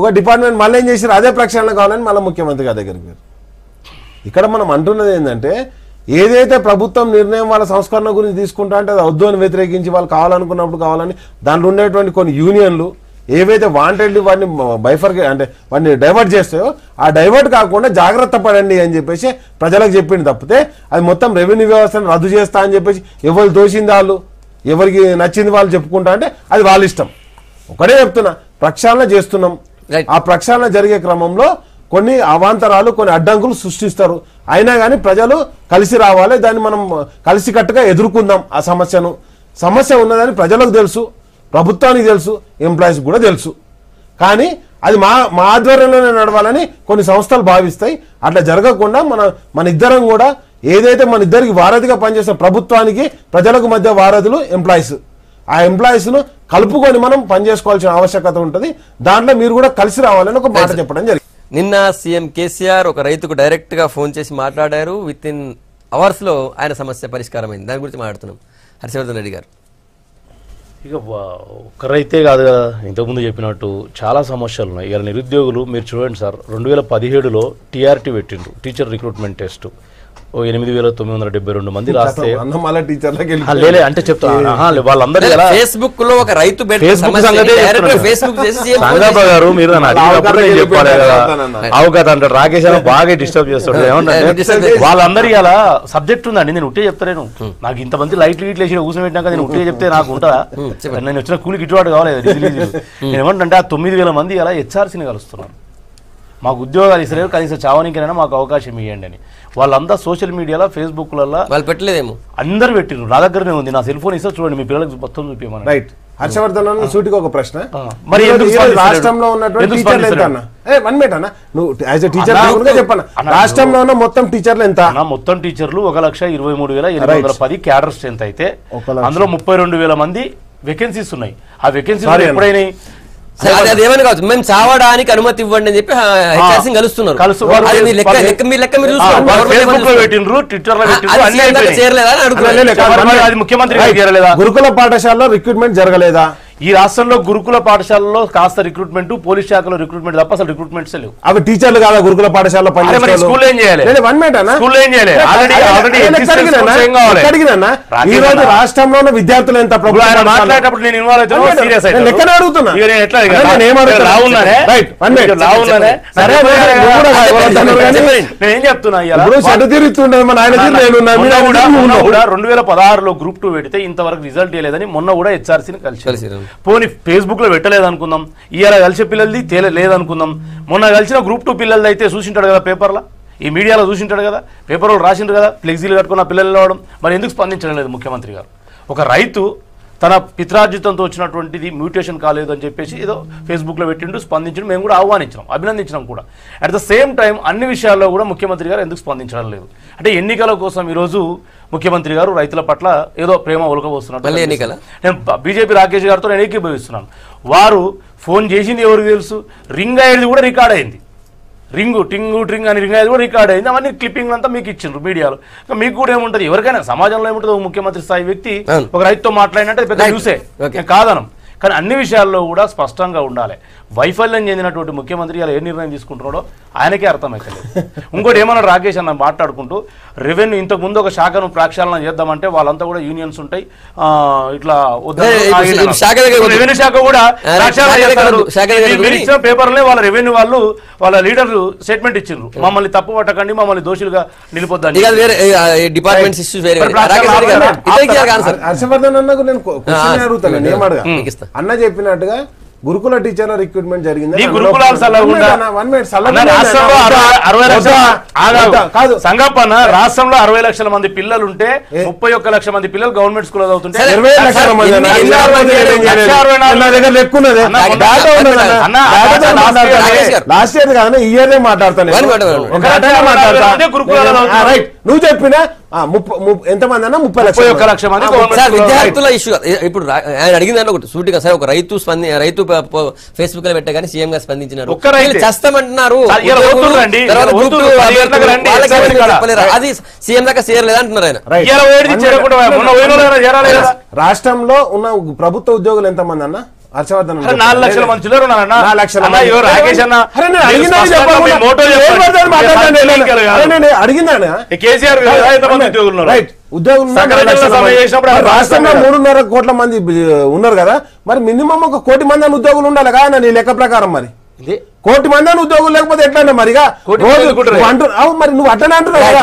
ఒక డిపార్ట్మెంట్ మళ్ళీ ఏం చేశారు, అదే ప్రక్షాళన కావాలని మళ్ళీ ముఖ్యమంత్రి గారి దగ్గరికి పోయారు. ఇక్కడ మనం అంటున్నది ఏంటంటే ఏదైతే ప్రభుత్వం నిర్ణయం వాళ్ళ సంస్కరణ గురించి తీసుకుంటా అంటే అది వద్దు అని వ్యతిరేకించి వాళ్ళు కావాలనుకున్నప్పుడు కావాలని దాంట్లో ఉండేటువంటి కొన్ని యూనియన్లు ఏవైతే వాంటెడ్లీ వాడిని అంటే వాడిని డైవర్ట్ చేస్తాయో ఆ డైవర్ట్ కాకుండా జాగ్రత్త పడండి అని చెప్పేసి ప్రజలకు చెప్పింది తప్పితే అది మొత్తం రెవెన్యూ వ్యవస్థను రద్దు చేస్తా అని చెప్పేసి ఎవరు దోషింది వాళ్ళు ఎవరికి నచ్చింది వాళ్ళు చెప్పుకుంటా అంటే అది వాళ్ళ ఇష్టం. ఒకటే చెప్తున్నా, ప్రక్షాళన చేస్తున్నాం. ఆ ప్రక్షాళన జరిగే క్రమంలో కొన్ని అవాంతరాలు కొన్ని అడ్డంకులు సృష్టిస్తారు. అయినా కానీ ప్రజలు కలిసి రావాలి, దాన్ని మనం కలిసికట్టుగా ఎదుర్కొందాం. ఆ సమస్య ఉన్నదని ప్రజలకు తెలుసు, ప్రభుత్వానికి తెలుసు, ఎంప్లాయీస్ కూడా తెలుసు. కానీ అది మా ఆధ్వర్యంలోనే నడవాలని కొన్ని సంస్థలు భావిస్తాయి. అట్లా జరగకుండా మన ఇద్దరం కూడా ఏదైతే మన ఇద్దరికి వారధిగా పనిచేస్తాం, ప్రభుత్వానికి ప్రజలకు మధ్య వారధులు ఎంప్లాయీస్, ఆ ఎంప్లాయీస్ను కలుపుకొని మనం పనిచేసుకోవాల్సిన ఆవశ్యకత ఉంటుంది. దాంట్లో మీరు కూడా కలిసి రావాలని ఒక మాట చెప్పడం జరిగింది. నిన్న సీఎం కేసీఆర్ ఒక రైతుకు డైరెక్ట్ గా ఫోన్ చేసి మాట్లాడారు. విత్ ఇన్ అవర్స్ లో ఆయన సమస్య పరిష్కారమైంది. దాని గురించి మాట్లాడుతున్నాం. హర్షవర్ధన్ రెడ్డి గారు, ఇక ఒక్కరైతే కాదు కదా, ఇంతకుముందు చెప్పినట్టు చాలా సమస్యలు ఉన్నాయి. ఇక నిరుద్యోగులు మీరు చూడండి సార్, 2017లో టీఆర్టీ పెట్టిండ్రు, టీచర్ రిక్రూట్మెంట్ టెస్ట్. 8,972 మంది రాస్తే లేలే అంటే చెప్తాను వాళ్ళందరూ ఫేస్బుక్ లో ఒక రైతు గారు మీరు చెప్పాలి కదా, అవకాశం అంటాడు రాకేష్ అని బాగా డిస్టర్బ్ చేస్తాడు. ఏమంటే వాళ్ళందరికీ అలా సబ్జెక్ట్ ఉందండి, నేను ఉట్టే చెప్తాను. నాకు ఇంతమంది లైట్లు గిట్లు వేసి కూర్చోబెట్టినాక నేను ఉట్టే చెప్తే నాకు ఉంటుందా? నేను వచ్చిన కూలికి ఇటువాటు కావాలి. నేను ఏమంటే ఆ 9,000 మంది అలా హెచ్ఆర్సీని కలుస్తున్నారు. మాకు ఉద్యోగాలు ఇస్తారు, కనీసం చావనికైనా మాకు అవకాశం ఇవ్వండి అని. వాళ్ళంతా సోషల్ మీడియాలో ఫేస్బుక్లలో వాళ్ళు పెట్టలేదేమో, అందరు పెట్టిరు. నా దగ్గరనే ఉంది, నా సెల్ ఫోన్ ఇస్తే చూడండి, మీ పిల్లలకు మొత్తం చూపించమని. రైట్. హర్షవర్ధన్ సూటికి ఒక ప్రశ్న, మరి రాష్ట్రంలో ఉన్నటువంటి టీచర్లు ఎంత అన్న? 1 మినిట్ అన్న, నువ్వు యాజ్ ఎ టీచర్ చెప్పన్న, రాష్ట్రంలో ఉన్న మొత్తం టీచర్లు ఎంత? మొత్తం టీచర్లు 1,23,810 క్యాడర్ స్ట్రెంత్ అయితే అందులో 32,000 మంది వేకెన్సీస్ ఉన్నాయి. ఆ వేకెన్సీ ఎప్పుడైనా అదేమని కావచ్చు, మేము చావడానికి అనుమతి ఇవ్వండి అని చెప్పి కలుస్తున్నారు. గురుకుల పాఠశాలలో రిక్రూట్మెంట్ జరగలేదా? ఈ రాష్ట్రంలో గురుకుల పాఠశాలలో కాస్త రిక్రూట్మెంట్, పోలీస్ శాఖలో రిక్రూట్మెంట్ తప్ప అసలు రిక్రూట్మెంట్స్ లేవు. అవి టీచర్లు కాదా గురుకుల పాఠశాలలో? స్కూల్ ఏం చేయాలి? ఈ రోజు రాష్ట్రంలో ఉన్న విద్యార్థులు ఎంత మాట్లాడేటప్పుడు నేను ఇన్వాల్వ్ అవుతాను, లెక్కన అడుగుతున్నా. నేనేం చెప్తున్నా, 2016లో గ్రూప్ 2 పెడితే ఇంతవరకు రిజల్ట్ ఇవ్వలేదని మొన్న కూడా హెచ్ఆర్సీని కలిసి పోనీ ఫేస్బుక్ లో పెట్టలేదు అనుకుందాం, ఇవాళ కలిసే పిల్లలది లేదనుకుందాం, మొన్న కలిసిన గ్రూప్ 2 పిల్లలది అయితే చూసింటాడు కదా, పేపర్లో ఈ మీడియాలో చూసింటాడు కదా, పేపర్లో రాసింటారు కదా, ఫ్లెక్సీలు కట్టుకున్న పిల్లలు రావడం. మరి ఎందుకు స్పందించడం లేదు ముఖ్యమంత్రి గారు? ఒక రైతు తన పిత్రార్జితంతో వచ్చినటువంటిది మ్యూటేషన్ కాలేదు అని చెప్పేసి ఏదో ఫేస్బుక్లో పెట్టిండు, స్పందించడం మేము కూడా ఆహ్వానించినాం, అభినందించినాం కూడా. అట్ ద సేమ్ టైం అన్ని విషయాల్లో కూడా ముఖ్యమంత్రి గారు ఎందుకు స్పందించడం లేదు? అంటే ఎన్నికల కోసం ఈరోజు ముఖ్యమంత్రి గారు రైతుల పట్ల ఏదో ప్రేమ ఒలకబోస్తున్నారు. నేను బీజేపీ రాకేష్ గారితో నేను ఏకీభవిస్తున్నాను. వారు ఫోన్ చేసింది ఎవరికి తెలుసు, రింగ్ అయ్యేది కూడా రికార్డ్ అయింది, రింగ్ అని రింగ్ అయ్యేది కూడా రికార్డ్ అయింది. అవన్నీ క్లిప్పింగ్ అంతా మీకు ఇచ్చిండ్రు మీడియాలో. మీకు కూడా ఏముంటుంది, ఎవరికైనా సమాజంలో ఏముంటుంది, ముఖ్యమంత్రి స్థాయి వ్యక్తి ఒక రైతుతో మాట్లాడినట్టు పెద్ద న్యూసే, కాదనం. కానీ అన్ని విషయాల్లో కూడా స్పష్టంగా ఉండాలి. వైఫల్యం చెందినటువంటి ముఖ్యమంత్రి ఇలా ఏ నిర్ణయం తీసుకుంటున్నాడో ఆయనకే అర్థమైతలేదు. ఇంకోటి ఏమన్నా రాకేష్ అన్న మాట్లాడుకుంటూ, రెవెన్యూ ఇంతకుముందు ఒక శాఖను ప్రక్షాళన చేద్దామంటే వాళ్ళంతా కూడా యూనియన్స్ ఉంటాయి, ఇట్లా రెవెన్యూ శాఖ కూడా ఇచ్చిన పేపర్లే వాళ్ళ రెవెన్యూ వాళ్ళు వాళ్ళ లీడర్లు స్టేట్మెంట్ ఇచ్చిండ్రు, మమ్మల్ని తప్పు పట్టకండి, మమ్మల్ని దోషులుగా నిలిపొద్దండి. హర్షవర్ధన్ అన్నకు నేను అడుగుతాను, ఏమడగా అన్న చెప్పినట్టుగా గురుకుల టీచర్ల రిక్రూట్మెంట్ జరిగింది. సంగప్పన్న రాష్ట్రంలో 60 లక్షల మంది పిల్లలు ఉంటే 31 లక్షల మంది పిల్లలు గవర్నమెంట్ స్కూల్ చదువుతుంటే 20 లక్షల మంది లాస్ట్ ఇయర్ కాదు, ఈ ఇయర్ మాట్లాడతాను. నువ్వు చెప్పినా ఎంతమంది అన్నా 31 లక్షల మంది విద్యార్థుల ఇష్యూ. ఇప్పుడు ఆయన అడిగిన దాంట్లో ఒకటి సూటిగా సార్, ఒక రైతు ఫేస్బుక్ లో పెట్టగానే సీఎం గారు స్పందించినారు, చేస్తామంటున్నారు, అది సీఎం దాకా చేరలేదు అంటున్నారు ఆయన. రాష్ట్రంలో ఉన్న ప్రభుత్వ ఉద్యోగులు ఎంతమంది అన్న? హర్షవర్ధన్ 4 లక్షల మంది అడిగిందా? రాష్ట్రంలో 3.5 కోట్ల మంది ఉన్నారు కదా, మరి మినిమం 1 కోటి మంది అని ఉద్యోగులు ఉండాలి కదా నీ లెక్క ప్రకారం. మరి 1 కోటి మంది అని ఉద్యోగులు లేకపోతే ఎట్లా మరిగా మరి నువ్వు అట్లనే అంటున్నావు కదా.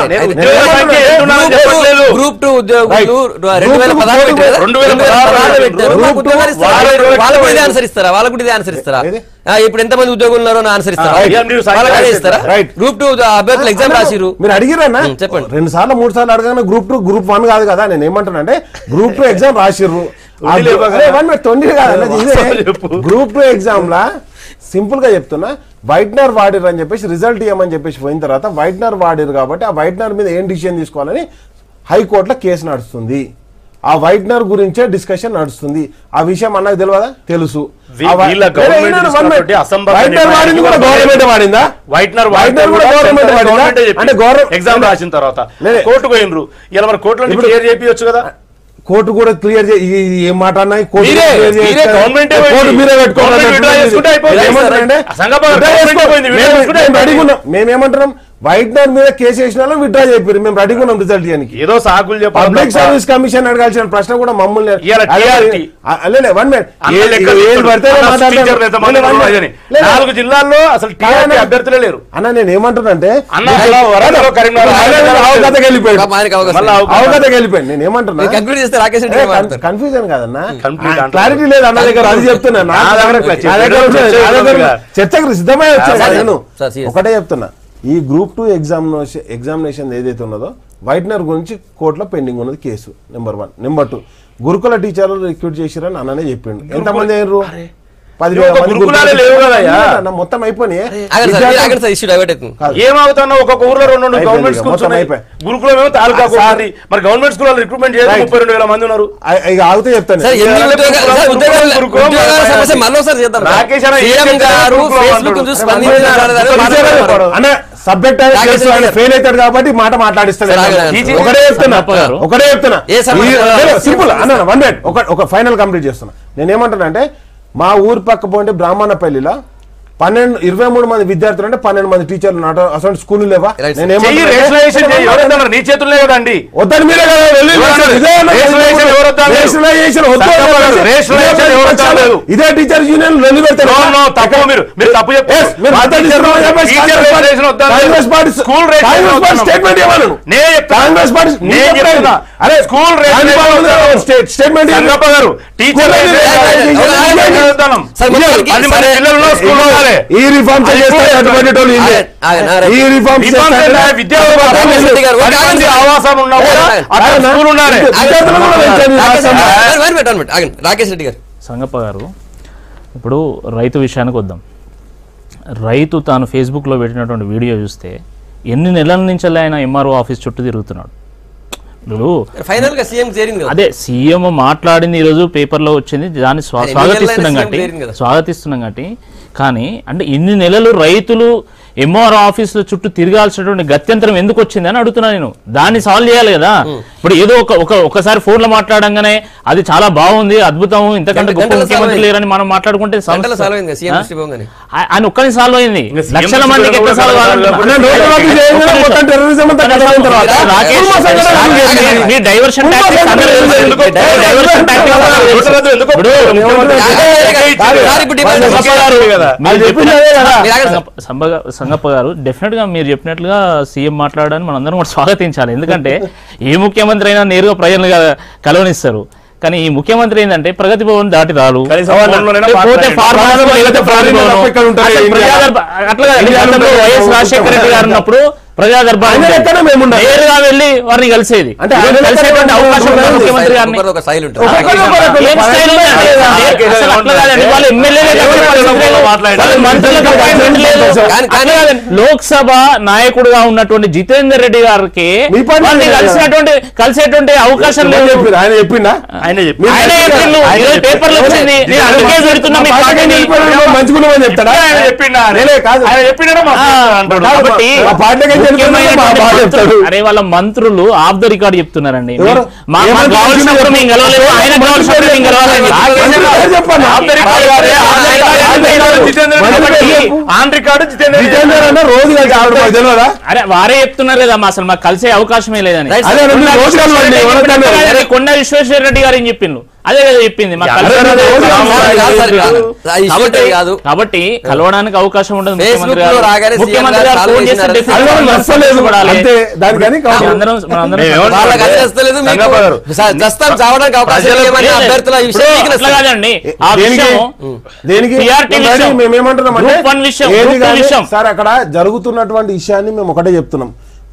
గ్రూప్ 2 ఉద్యోగులు 2016 వాళ్ళకు కూడా ఆన్సర్ ఇస్తారా? ఇప్పుడు ఎంతమంది ఉద్యోగులు ఉన్నారో ఆన్సర్ ఇస్తారా? గ్రూప్ 2 అభ్యర్థులు ఎగ్జామ్ రాసిరు, మీరు అడిగిరన్నా? చెప్పండి. 2 సార్లు 3 సార్లు అడగానే గ్రూప్ 2 గ్రూప్ 1 కాదు కదా. నేను ఏమంటున్నా అంటే గ్రూప్ 2 ఎగ్జామ్ రాసిర్రు, గ్రూప్ 2 ఎగ్జామ్ లా సింపుల్ గా చెప్తున్నా, వైట్నర్ వాడిర్ అని చెప్పేసి రిజల్ట్ ఇవ్వమని చెప్పేసి పోయిన తర్వాత వైట్నర్ వాడిర్ కాబట్టి ఆ వైట్నర్ మీద ఏం డిసిషన్ తీసుకోవాలని హైకోర్టులో కేసు నడుస్తుంది. ఆ వైట్నర్ గురించే డిస్కషన్ నడుస్తుంది. ఆ విషయం అన్నకు తెలియదా? తెలుసు. గవర్నమెంట్ వాడిందా? వైట్నర్ ఎగ్జామ్ రాసిన తర్వాత కోర్టుకు పోయినరు, ఇలా మన కోర్టులో క్లియర్ చేయించచ్చు కదా. కోర్టు కూడా క్లియర్ ఏం మాట అన్నాయి కోర్టు మీరే గవర్నమెంట్ మీరే పెట్టుకోవాలి. మేమేమంటున్నాం వైట్నర్ మీద కేసు వేసిన వాళ్ళు విత్డ్రా చెప్పారు, మేము రెడీగా ఉన్నాం రిజల్ట్ చేయడానికి. ఏదో సాకులు చెప్పాలి. పబ్లిక్ సర్వీస్ కమిషన్ అడగాల్సిన ప్రశ్న కూడా మమ్మల్ని 4 జిల్లాల్లో అసలు అభ్యర్థులే లేరు అన్న. నేను ఏమంటున్నానంటే అవగతకి వెళ్ళిపోయాను. నేను ఏమంటున్నా కన్ఫ్యూజన్ కాదన్నా, క్లారిటీ లేదు అన్న దగ్గర, అది చెప్తున్నా. చర్చకు సిద్ధమై వచ్చాను నేను. ఒకటే చెప్తున్నా, ఈ గ్రూప్ 2 ఎగ్జామినేషన్ ఏదైతే ఉన్నదో వైట్నర్ గురించి కోర్టులో పెండింగ్ ఉన్నది కేసు. నెంబర్ 1. నెంబర్ 2, గురుకుల టీచర్లు రిక్రూట్ చేసిరని అన్ననే చెప్పిండు. ఎంతమంది అయ్యారు? 10,000 మొత్తం అయిపోయినాయి. ఏమవుతున్నావు? ఒక్కొక్క ఊర్లో 2 గవర్నమెంట్ స్కూల్స్ గురుకులం ఏమో తాలూకా. మరి గవర్నమెంట్ స్కూల్ రిక్రూట్మెంట్ చేసి 32,000 మంది ఉన్నారు. ఇక ఆగితే చెప్తాను. సబ్జెక్ట్ ఫెయిల్ అవుతాడు కాబట్టి మాట మాట్లాడిస్తాడు. ఒకటే చెప్తున్నా సింపుల్ అన్న. 1 మినిట్ ఒక ఫైనల్ కంప్లీట్ చేస్తున్నా. నేనేమంటున్నా అంటే మా ఊరు పక్క పోంటే బ్రాహ్మణపల్లిలో 23 మంది విద్యార్థులు అంటే 12 మంది టీచర్లు అసలు స్కూల్ లేవా? నీ చేతుల్లో కదండి. వద్దని మీరే ఇదే టీచర్ యూనియన్ తప్పు statement Congress party school statement ఈ రిఫార్మ్ రాకేష్ రెడ్డి గారు. సంగప్ప గారు, ఇప్పుడు రైతు విషయానికి వద్దాం. రైతు తాను ఫేస్బుక్లో పెట్టినటువంటి వీడియో చూస్తే ఎన్ని నెలల నుంచి ఆయన ఎంఆర్ఓ ఆఫీస్ చుట్టూ తిరుగుతున్నాడు. అదే సీఎం మాట్లాడింది ఈరోజు పేపర్లో వచ్చింది, దాన్ని స్వాగతిస్తున్నాం కాబట్టి. కానీ అంటే ఇన్ని నెలలు రైతులు ఎంఆర్ఓ ఆఫీసుల చుట్టూ తిరగాల్సినటువంటి గత్యంతరం ఎందుకు వచ్చింది అని అడుగుతున్నా నేను. దాన్ని సాల్వ్ చేయాలి కదా. ఇప్పుడు ఏదో ఒకసారి ఫోన్లో మాట్లాడంగానే అది చాలా బాగుంది, అద్భుతం, ఇంతకంటే గొప్ప ముఖ్యమంత్రి లేరని మనం మాట్లాడుకుంటే ఆయన ఒక్కరిని సాల్వ్ అయింది, లక్షల మందికి ఎట్లా సాల్వ్ డైవర్షన్ సంగప్ప గారు, డెఫినెట్ గా మీరు చెప్పినట్లుగా సీఎం మాట్లాడడానికి మనందరం కూడా స్వాగతించాలి. ఎందుకంటే ఏ ముఖ్యమంత్రి అయినా నేరుగా ప్రజలను కలవనిస్తారు. కానీ ఈ ముఖ్యమంత్రి ఏంటంటే ప్రగతి భవన్ దాటి రాలు, వైఎస్ రాజశేఖర రెడ్డి గారు ఉన్నప్పుడు ప్రజా దర్బార్ నేరుగా వెళ్ళి వారిని కలిసేది. కలిసేటువంటి అవకాశం ముఖ్యమంత్రి గారిని లోక్సభ నాయకుడుగా ఉన్నటువంటి జితేందర్ రెడ్డి గారికి కలిసేటువంటి అవకాశం లేదు. ఆయన చెప్పిండా? పేపర్లో వచ్చింది. అరే వాళ్ళ మంత్రులు ఆఫ్ ద రికార్డ్ చెప్తున్నారండి. అరే వారే చెప్తున్నారు కదా అసలు మాకు కలిసే అవకాశమే లేదని. కొండ విశ్వేశ్వర రెడ్డి గారు ఏం చెప్పిండు? అదే కదా చెప్పింది. కాబట్టి కలవడానికి అవకాశం ఉండదు. ముఖ్యమంత్రి గారు ఫోన్ చేస్తే సార్ అక్కడ జరుగుతున్నటువంటి విషయాన్ని మేము ఒకటే చెప్తున్నాం.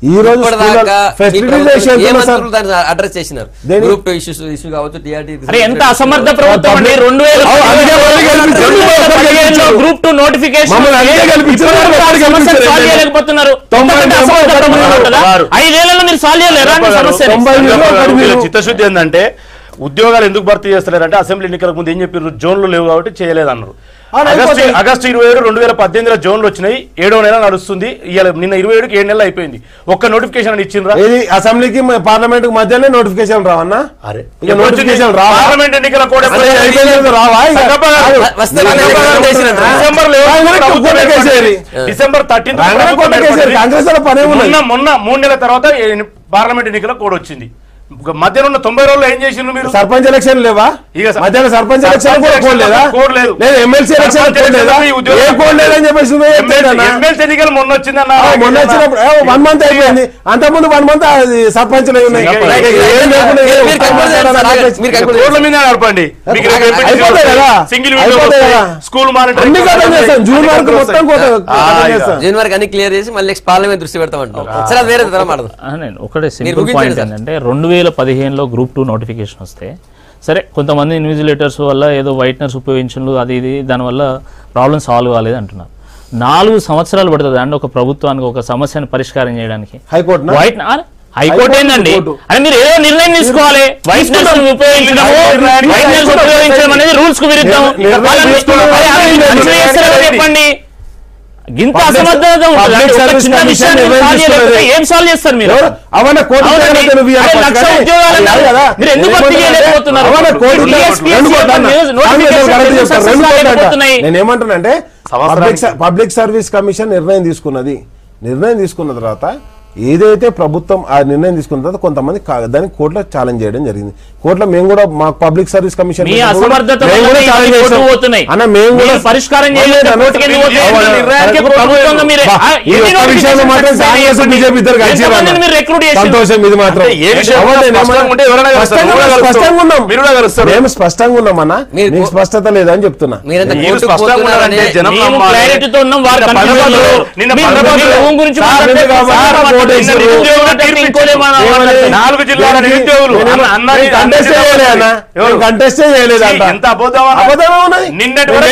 ఈ రోజు అడ్రస్ చేసినారు ఇష్యూ కావచ్చు. ఎంత అసమర్థ ప్రభుత్వం అండి. 2015 గ్రూప్ 2 నోటిఫికేషన్ 5 ఏళ్లలో మీరు సాల్వ్ చేయలేరా సమస్య? చిత్తశుద్ధి ఏంటంటే ఉద్యోగాలు ఎందుకు భర్తీ చేస్తలేరంటే అసెంబ్లీ ఎన్నికలకు ముందు ఏం చెప్పారు, జోన్లు లేవు కాబట్టి చేయలేదన్నారు. ఆగస్టు 27 2018 జోన్లు వచ్చినాయి, 7వ నెల నడుస్తుంది. ఇవాళ నిన్న 27కి 7 నెలలు అయిపోయింది. ఒక్క నోటిఫికేషన్ అని ఇచ్చిండ్రా? అసెంబ్లీకి పార్లమెంట్ మధ్యనే నోటిఫికేషన్ రావన్నా? అరే నోటిఫికేషన్ పార్లమెంట్ ఎన్నికల కూడా డిసెంబర్ 13 మొన్న 3 నెలల తర్వాత పార్లమెంట్ ఎన్నికల కోడ్ వచ్చింది. మధ్యలో ఉన్న 90 రోజుల్లో ఏం చేసిండ్రు మీరు? సర్పంచ్ ఎలక్షన్ లేవా? మధ్యాహ్నం సర్పంచ్ ఎలక్షన్ కోడ్ లేదు, ఎమ్మెల్సీ ఎలక్షన్ కోడ్ లేదా? ఏ కోడ్ లేదని చెప్పేసి ఎమ్మెల్సీ ఎన్నికలు మొన్న వచ్చిందన్న, మొన్న వచ్చినప్పుడు 1 మంత్ అయిపోయింది. అంతకుముందు 1 మంత్ సర్పంచ్ ఉన్నాయి. స్కూల్ జూన్ వరకు మొత్తం జూన్ వరకు అన్ని క్లియర్ చేసి మళ్ళీ నెక్స్ట్ పార్లమెంట్ దృష్టి పెడతామంటున్నారు. సరే, వేరే ఒకటే సింపుల్ పాయింట్ ఏంటంటే 2015లో గ్రూప్ 2 నోటిఫికేషన్ వస్తే సరే కొంతమంది ఇన్విజిలేటర్స్ వల్ల ఏదో వైట్నర్స్ ఉపయోగించడం అది ఇది దానివల్ల ప్రాబ్లం సాల్వ్ కాలేదు అంటున్నారు. 4 సంవత్సరాలు పడుతుంది అండి ఒక ప్రభుత్వానికి ఒక సమస్యను పరిష్కారం చేయడానికి. హైకోర్టు ఏందండి అని మీరు ఏదో నిర్ణయం తీసుకోవాలి. వైట్నర్స్ ఉపయోగించడం అనేది రూల్స్ కు విరుద్ధం. చెప్పండి, ఇంత అసమర్థత ఏం సాల్వ్ చేస్తారు మీరు? నేనేమంటానంటే పబ్లిక్ సర్వీస్ కమిషన్ నిర్ణయం తీసుకున్న తర్వాత ఏదైతే ప్రభుత్వం ఆ నిర్ణయం తీసుకున్న తర్వాత కొంతమంది దానికి కోర్టులో ఛాలెంజ్ చేయడం జరిగింది. కోర్టులో మేము కూడా మా పబ్లిక్ సర్వీస్ కమిషన్ సంతోషం. ఇది మాత్రం మేము స్పష్టంగా ఉన్నామన్నా, మీకు స్పష్టత లేదని చెప్తున్నా.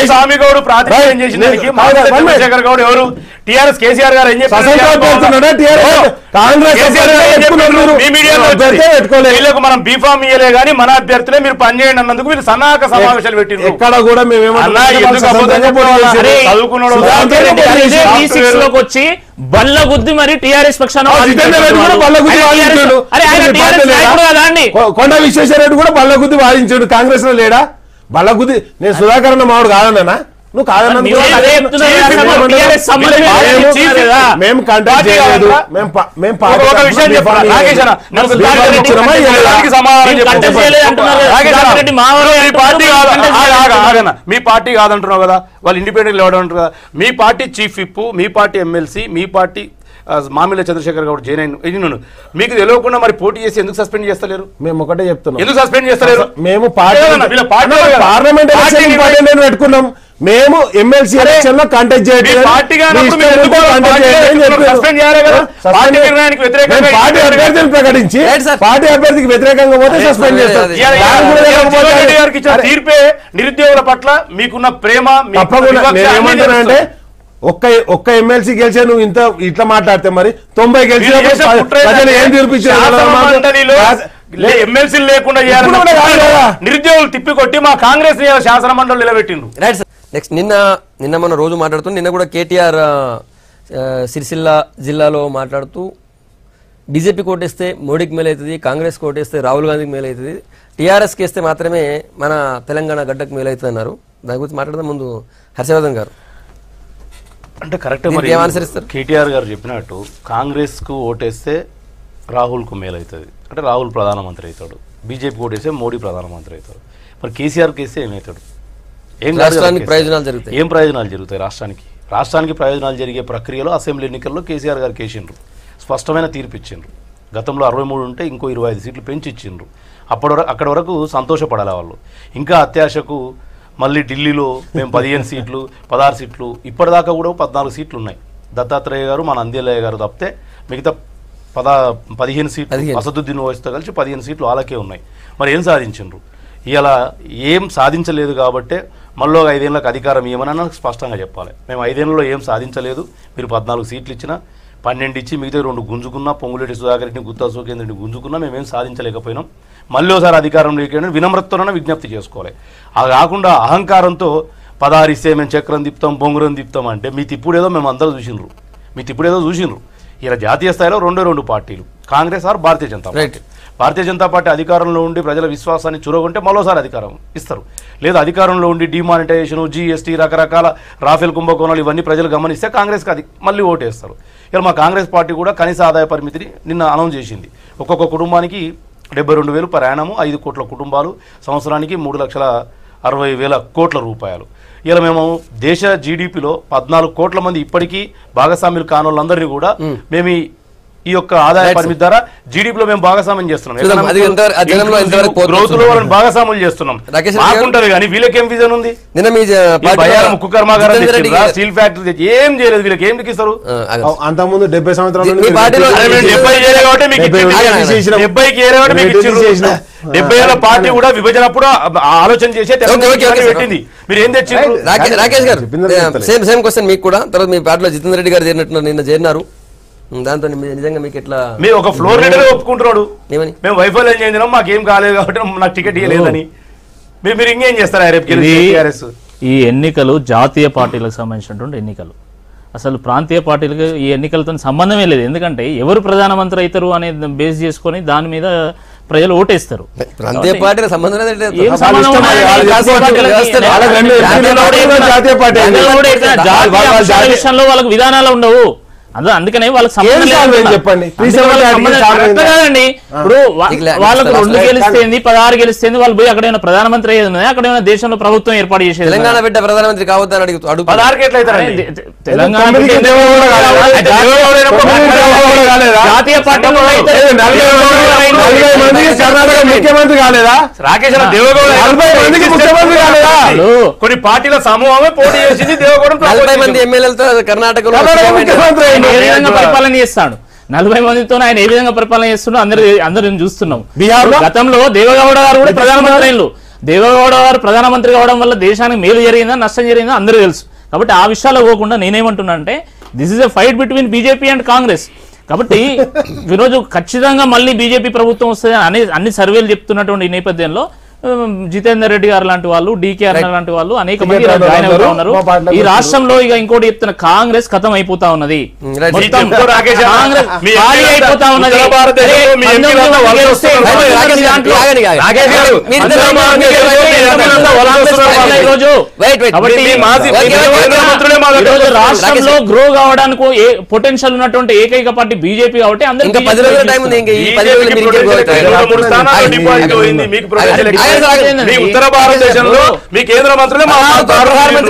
స్వామిగౌడ్ ప్రాతినిధ్యం చేసిన చంద్రశేఖర్ గౌడ్ ఎవరు? టీఆర్ఎస్ కేసీఆర్ గారు ఏం చెప్పారు? మనం బీఫామ్ ఇయ్యలే గానీ మన అభ్యర్థులే మీరు పనిచేయండి అన్నందుకు మీరు సన్నాహక సమావేశాలు పెట్టింది. ఎక్కడ కూడా వచ్చి బల్ల గుద్ది మరి టీఆర్ఎస్ పక్షాన కొండ విశ్వేశ్వరరెడ్డి కూడా బల్ల గుద్ది వాదించాడు. కాంగ్రెస్ లో లేడా బల్ల గుద్ది? నేను సుధాకరణ మావాడు కాదన్నా, నువ్వు కాదన్నా. మేము కంటెస్ట్ చేయలేదు. మీ పార్టీ కాదంటున్నావు కదా, వాళ్ళు ఇండిపెండెంట్ లేవడంటారు కదా. మీ పార్టీ చీఫ్ విప్, మీ పార్టీ ఎమ్మెల్సీ, మీ పార్టీ మామిళ్ళ చంద్రశేఖర్ గౌడ్ జైన్ అయిన మీకు తెలియకుండా మరి పోటీ చేసి ఎందుకు సస్పెండ్ చేస్తలేరు? మేము ఒకటే చెప్తున్నాం, ఎందుకు సస్పెండ్ చేస్తలేరు? మేము పార్లమెంట్ ఎలక్షన్ పెట్టుకున్నాం. మేము ఎమ్మెల్సీ ఎలక్షన్ లో కంటెస్ట్ చేయడం ప్రకటించి పార్టీ అభ్యర్థికి వ్యతిరేకంగా పోతే సస్పెండ్ చేస్తారు. తీర్పే నిరుద్యోగుల పట్ల మీకున్న ప్రేమ. ఏమంటున్నానంటే ఒక్క ఎమ్మెల్సీ గెలిచే నువ్వు ఇట్లా మాట్లాడితే మరి 90 గెలిచి ఏం తీర్పిచ్చారు? ఎమ్మెల్సీ లేకుండా నిరుద్యోగులు తిప్పికొట్టి మా కాంగ్రెస్ శాసన మండలి నిలబెట్టిండ్రు. Right sir. నెక్స్ట్ నిన్న మన రోజు మాట్లాడుతూ నిన్న కూడా కేటీఆర్ సిరిసిల్ల జిల్లాలో మాట్లాడుతూ బీజేపీ కోటేస్తే మోడీకి మేలవుతుంది, కాంగ్రెస్ కోటేస్తే రాహుల్ గాంధీకి మేలవుతుంది, టీఆర్ఎస్కి వేస్తే మాత్రమే మన తెలంగాణ గడ్డకు మేలవుతుంది అన్నారు. దాని గురించి మాట్లాడదాం. ముందు హర్షవర్ధన్ గారు అంటే కరెక్ట్ కేటీఆర్ గారు చెప్పినట్టు కాంగ్రెస్ కు ఓటేస్తే రాహుల్ కు మేలవుతుంది అంటే రాహుల్ ప్రధానమంత్రి అవుతాడు, బీజేపీ ఓటేస్తే మోడీ ప్రధానమంత్రి అవుతాడు. మరి కేసీఆర్ కేస్తే ఏమవుతాడు? ఏం ప్రయోజనాలు జరుగుతాయి? ఏం ప్రయోజనాలు జరుగుతాయి రాష్ట్రానికి ప్రయోజనాలు జరిగే ప్రక్రియలో అసెంబ్లీ ఎన్నికల్లో కేసీఆర్ గారు కేసిండ్రు, స్పష్టమైన తీర్పు ఇచ్చిండ్రు. గతంలో 63 ఉంటే ఇంకో 25 సీట్లు పెంచి ఇచ్చిండ్రు. అక్కడి వరకు సంతోషపడాలి వాళ్ళు. ఇంకా అత్యాశకు మళ్ళీ ఢిల్లీలో మేము 15 సీట్లు 16 సీట్లు ఇప్పటిదాకా కూడా 14 సీట్లు ఉన్నాయి. దత్తాత్రేయ గారు మన అందేలయ్య గారు తప్పితే మిగతా 15 సీట్లు అసదుద్దీన్ ఓవైసీతో కలిసి 15 సీట్లు వాళ్ళకే ఉన్నాయి. మరి ఏం సాధించిండ్రు? ఇలా ఏం సాధించలేదు కాబట్టే మళ్ళీ 5 ఏళ్ళకి అధికారం ఏమన్నా స్పష్టంగా చెప్పాలి. మేము 5 ఏళ్ళలో ఏం సాధించలేదు, మీరు 14 సీట్లు ఇచ్చినా 12 ఇచ్చి మిగతా 2 గుంజుకున్నా, పొంగులేటి సుధాకర్ రెడ్డిని, గుత్తా సుఖేంద్రుడిని గుంజుకున్నా మేమేం సాధించలేకపోయినాం, మళ్ళీ ఒకసారి అధికారంలోకి వినమ్రతతోనే విజ్ఞప్తి చేసుకోవాలి. అది కాకుండా అహంకారంతో పదారిస్తే మేము చక్రం తిప్పుతాం బొంగురం తిప్పుతాం అంటే మీ తిప్పుడేదో మేము అందరూ చూసిండ్రు. ఇలా జాతీయ స్థాయిలో రెండు పార్టీలు, Congress or Bharatiya Janata party. Bharatiya Janata party అధికారంలో ఉండి ప్రజల విశ్వాసాన్ని చురగొంటే మరోసారి అధికారం ఇస్తారు. లేదా అధికారంలో ఉండి డిమానిటైజేషన్, జీఎస్టీ, రకరకాల రాఫెల్ కుంభకోణాలు ఇవన్నీ ప్రజలు గమనిస్తే కాంగ్రెస్కి అది మళ్ళీ ఓటేస్తారు. ఇలా మా కాంగ్రెస్ పార్టీ కూడా కనీస ఆదాయ పరిమితిని నిన్న అనౌన్స్ చేసింది. ఒక్కొక్క కుటుంబానికి 72,000 ప్రయాణము, 5 కోట్ల కుటుంబాలు, సంవత్సరానికి 3,60,000 కోట్ల రూపాయలు. ఇలా మేము దేశ జీడిపిలో 14 కోట్ల మంది ఇప్పటికీ భాగస్వామ్యులు కానోళ్ళందరినీ కూడా మేము ఈ యొక్క ఆదాయ పరిమితి ద్వారా జీడిపిలో మేము భాగస్వామ్యం చేస్తున్నాం, వాళ్ళని భాగస్వాములు చేస్తున్నాం. బాగుంటారు కానీ వీళ్ళకేం విజన్ ఉంది? ఉక్కు కర్మాగారం, స్టీల్ ఫ్యాక్టరీ ఏం చేయలేదు. వీళ్ళకి ఏం ఇస్తారు? అంతకుముందు 70 సంవత్సరాలు 70 ఏళ్ళ పార్టీ కూడా విభజనప్పుడు ఆలోచన చేసే పెట్టింది. మీరు ఏం తెచ్చారు? రాకేష్ గారు సేమ్ క్వశ్చన్ మీకు కూడా. తర్వాత మీ పార్టీలో జితేందర్ రెడ్డి గారు చేరినట్టు నిన్న చేరినారు. దాంతో నిజంగా మీకు ఎట్లా? మీరు ఒక ఫ్లోర్ లీడర్ ఒప్పుకుంటున్నాడు, మేము వైఫల్యం చెందినాం, మాకేం కాలేదు కాబట్టి నాకు టికెట్ ఇవ్వలేదని. మీరు ఇంకేం చేస్తారా? ఈ ఎన్నికలు జాతీయ పార్టీలకు సంబంధించినటువంటి ఎన్నికలు. అసలు ప్రాంతీయ పార్టీలకు ఈ ఎన్నికలతో సంబంధమే లేదు. ఎందుకంటే ఎవరు ప్రధానమంత్రి అవుతారు అనేది బేస్ చేసుకొని దాని మీద ప్రజలు ఓటేస్తారు. ప్రాంతీయ పార్టీల సంబంధం విషయంలో వాళ్ళకి విధానాలు ఉండవు. అందుకనే వాళ్ళకి చెప్పండి. ఇప్పుడు వాళ్ళకు 2 గెలిస్తేంది 16 గెలిస్తేంది, వాళ్ళు పోయి అక్కడ ప్రధానమంత్రి అయ్యేది ఉన్నది, అక్కడ దేశంలో ప్రభుత్వం ఏర్పాటు చేసేది. తెలంగాణ బిడ్డ ప్రధానమంత్రి కావద్దని అడుగుతాడు. తెలంగాణ జాతీయ పార్టీ ముఖ్యమంత్రి కాలేదా? రాకేష్ కొన్ని పార్టీల సమూహమే పోటీ చేసింది. 40 మంది ఎమ్మెల్యేలతో కర్ణాటకలో పరిపాలన చేస్తాడు. 40 మందితో ఆయన ఏ విధంగా పరిపాలన చేస్తున్నాడు అందరూ చూస్తున్నాం. గతంలో దేవగౌడ గారు కూడా ప్రధానమంత్రి అయ్యారు. దేవగౌడ గారు ప్రధానమంత్రి కావడం వల్ల దేశానికి మేలు జరిగిందా నష్టం జరిగిందా అందరూ తెలుసు. కాబట్టి ఆ విషయాల్లో పోకుండా నేనేమంటున్నా అంటే this is a fight between BJP and Congress. కాబట్టి ఈరోజు ఖచ్చితంగా మళ్ళీ బీజేపీ ప్రభుత్వం వస్తుంది అని అన్ని సర్వేలు చెప్తున్నటువంటి ఈ నేపథ్యంలో జితేందర్ రెడ్డి గారు లాంటి వాళ్ళు, డికేఆర్ లాంటి వాళ్ళు అనేక మంది జాయిన్ అవుతా ఉన్నారు. ఈ రాష్ట్రంలో ఇక ఇంకోటి చెప్తున్న కాంగ్రెస్ ఖతం అయిపోతా ఉన్నది. కాంగ్రెస్ ఖాళీ అయిపోతా ఉన్నది. రాష్ట్రంలో గ్రో కావడానికి పొటెన్షియల్ ఉన్నటువంటి ఏకైక పార్టీ బీజేపీ కాబట్టి అందరికీ ఉత్తర భారతదేశంలో మీ కేంద్ర మంత్రులే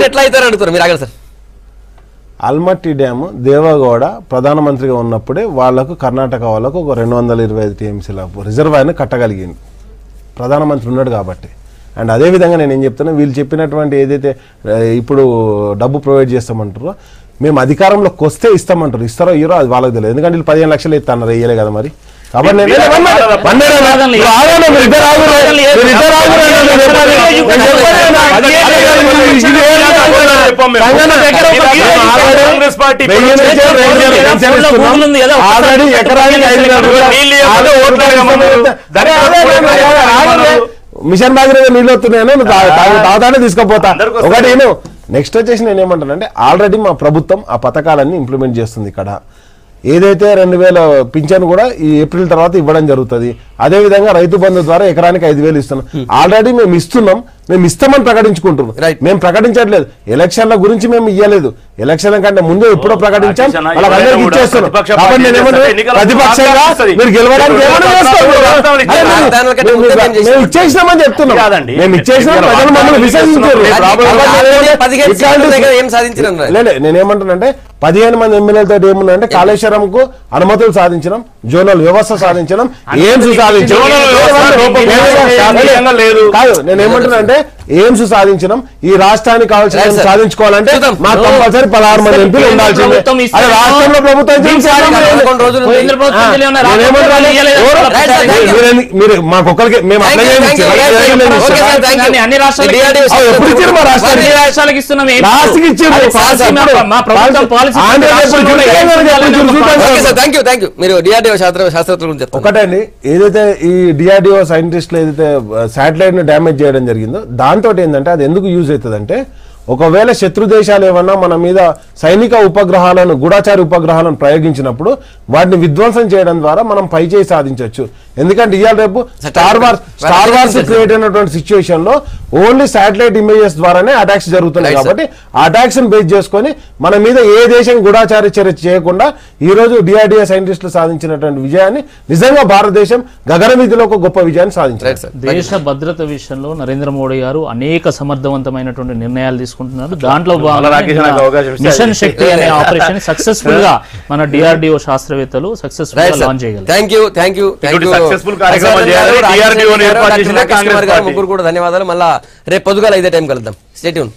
ఎట్లా అవుతారు అడుగుతారు మీరు? ఆగండి సార్. ఆల్మట్టి డ్యామ్ దేవగౌడ ప్రధానమంత్రిగా ఉన్నప్పుడే వాళ్లకు కర్ణాటక వాళ్ళకు ఒక 225 టీఎంసీల రిజర్వాయర్ని కట్టగలిగింది, ప్రధానమంత్రి ఉన్నాడు కాబట్టి. అండ్ అదేవిధంగా నేను ఏం చెప్తున్నా, వీళ్ళు చెప్పినటువంటి ఏదైతే ఇప్పుడు డబ్బు ప్రొవైడ్ చేస్తామంటారో, మేము అధికారంలోకి వస్తే ఇస్తామంటారు. ఇస్తారో ఇయ్యరో అది వాళ్ళకి తెలియదు. ఎందుకంటే వీళ్ళు 15 లక్షలు ఇస్తాన్నారు, ఇయ్యలే కదా మరి. కాబట్టి మిషన్ భాగీరథ నీళ్ళు వస్తున్నాయని తాగుతానే తీసుకుపోతా. ఒకటి నెక్స్ట్ వచ్చేసి నేను ఏమంటానంటే, ఆల్రెడీ మా ప్రభుత్వం ఆ పథకాలన్నీ ఇంప్లిమెంట్ చేస్తుంది. ఇక్కడ ఏదైతే 2000 పింఛన్ కూడా ఈ ఏప్రిల్ తర్వాత ఇవ్వడం జరుగుతుంది. అదేవిధంగా రైతు బంధు ద్వారా ఎకరానికి 5,000 ఇస్తున్నాం. ఆల్రెడీ మేము ఇస్తున్నాం, మేము ఇస్తామని ప్రకటించుకుంటున్నాం. మేము ప్రకటించట్లేదు. ఎలక్షన్ల గురించి మేము ఇవ్వలేదు. ఎలక్షన్ల కంటే ముందు ఎప్పుడో ప్రకటించాం, వాళ్ళందరికీ ఇచ్చేస్తున్నాం. కాబట్టి నేను ప్రతిపక్షంగా మీరు గెలవడానికి మేము ఇచ్చేసినామని చెప్తున్నాం. మేము ఇచ్చేసినాం, ప్రజలు మమ్మల్ని విశ్వసించారు. నేనేమంటున్నానంటే 15 మంది ఎమ్మెల్యేలతో ఏమున్నాయంటే, కాళేశ్వరంకు అనుమతులు సాధించడం, జోనల్ వ్యవస్థ సాధించడం, ఏం సాధించడం కాదు. నేనేమంటున్నానంటే ఎయిమ్స్ సాధించినాం, ఈ రాష్ట్రానికి కావాల్సిన Right, sir. సాధించుకోవాలంటే చూద్దాం. మాకు కంపల్సరీ 16 మంది ఎంపీలు ఉండాల్సిందే. ప్రభుత్వం ఇస్తే అదే రాష్ట్రంలో ప్రభుత్వం పదకొండు రోజులు ఉంది. కేంద్ర ప్రభుత్వం తెలియని రాష్ట్ర నేనేమంటాను? ప్రభుత్వం ఇయ్యలేదు. ఎవరు? Right, sir, thank you. మీరు మాకొక్కరికి మేము Thank apply you, thank you. Right, thank you. Okay, sir, thank you. అన్ని రాష్ట్రాలకి ఈ DRDO ఎప్పుడు ఇచ్చారు మా రాష్ట్రానికి? అన్ని రాష్ట్రాలకు ఇస్తున్నాం. ఏం లాస్ట్కి ఇచ్చారు. అది పాలసీ మా ప్రభుత్వం పాలసీ ఆంధ్రప్రదేశ్ రాష్ట్రంలో ఇప్పుడు ఏం చూడండి, చేయాలని ఇప్పుడు ఒక చూడండి. Okay sir, thank you. మీరు డిఆర్డిఓ శాస్త్రవేత్తల గురించి చెప్తారు. ఒకటే అండి, ఏదైతే ఈ డిఆర్డిఓ సైంటిస్టులు ఏదైతే శాటిలైట్ ను డ్యామేజ్ చేయడం జరిగిందో దాంతో ఏంటంటే అది ఎందుకు యూజ్ అవుతుందంటే, ఒకవేళ శత్రు దేశాలు ఏమన్నా మన మీద సైనిక ఉపగ్రహాలను, గూఢచారి ఉపగ్రహాలను ప్రయోగించినప్పుడు వాటిని విధ్వంసం చేయడం ద్వారా మనం పైచేయి సాధించవచ్చు. ఎందుకంటే ఇవాళ రేపు స్టార్ వార్స్ క్రియేట్ అయినటువంటి సిచ్యువేషన్ లో ఓన్లీ శాటిలైట్ ఇమేజెస్ ద్వారానే అటాక్స్ జరుగుతున్నాయి. కాబట్టి ఆ అటాక్స్ బేస్ చేసుకొని మన మీద ఏ దేశం గూఢచారి చర్య చేయకుండా ఈ రోజు డిఆర్డిఏ సైంటిస్టులు సాధించినటువంటి విజయాన్ని నిజంగా భారతదేశం గగనవీధిలో ఒక గొప్ప విజయాన్ని సాధించారు. Right sir. దేశ భద్రత విషయంలో నరేంద్ర మోడీ గారు అనేక సమర్థవంతమైనటువంటి నిర్ణయాలు తీసుకుంటున్నారు. దాంట్లో రాకేష్ నాకు అవకాశం ఇస్తే మిషన్ శక్తి అనే ఆపరేషన్ సక్సెస్ఫుల్ గా మన డిఆర్డిఓ శాస్త్రవేత్తలు సక్సెస్ఫుల్ గా లాంచ్ చేయగలరు. Thank you. సక్సెస్ఫుల్ కార్యక్రమాలు చేయాలి. DRDO ని ఏర్పాటు చేసిన కాంగ్రెస్ పార్టీ. ముగ్గురు కూడా ధన్యవాదాలు. మళ్ళా రేపు పొద్దుగాల 5 టైం కలుద్దాం. Stay tune.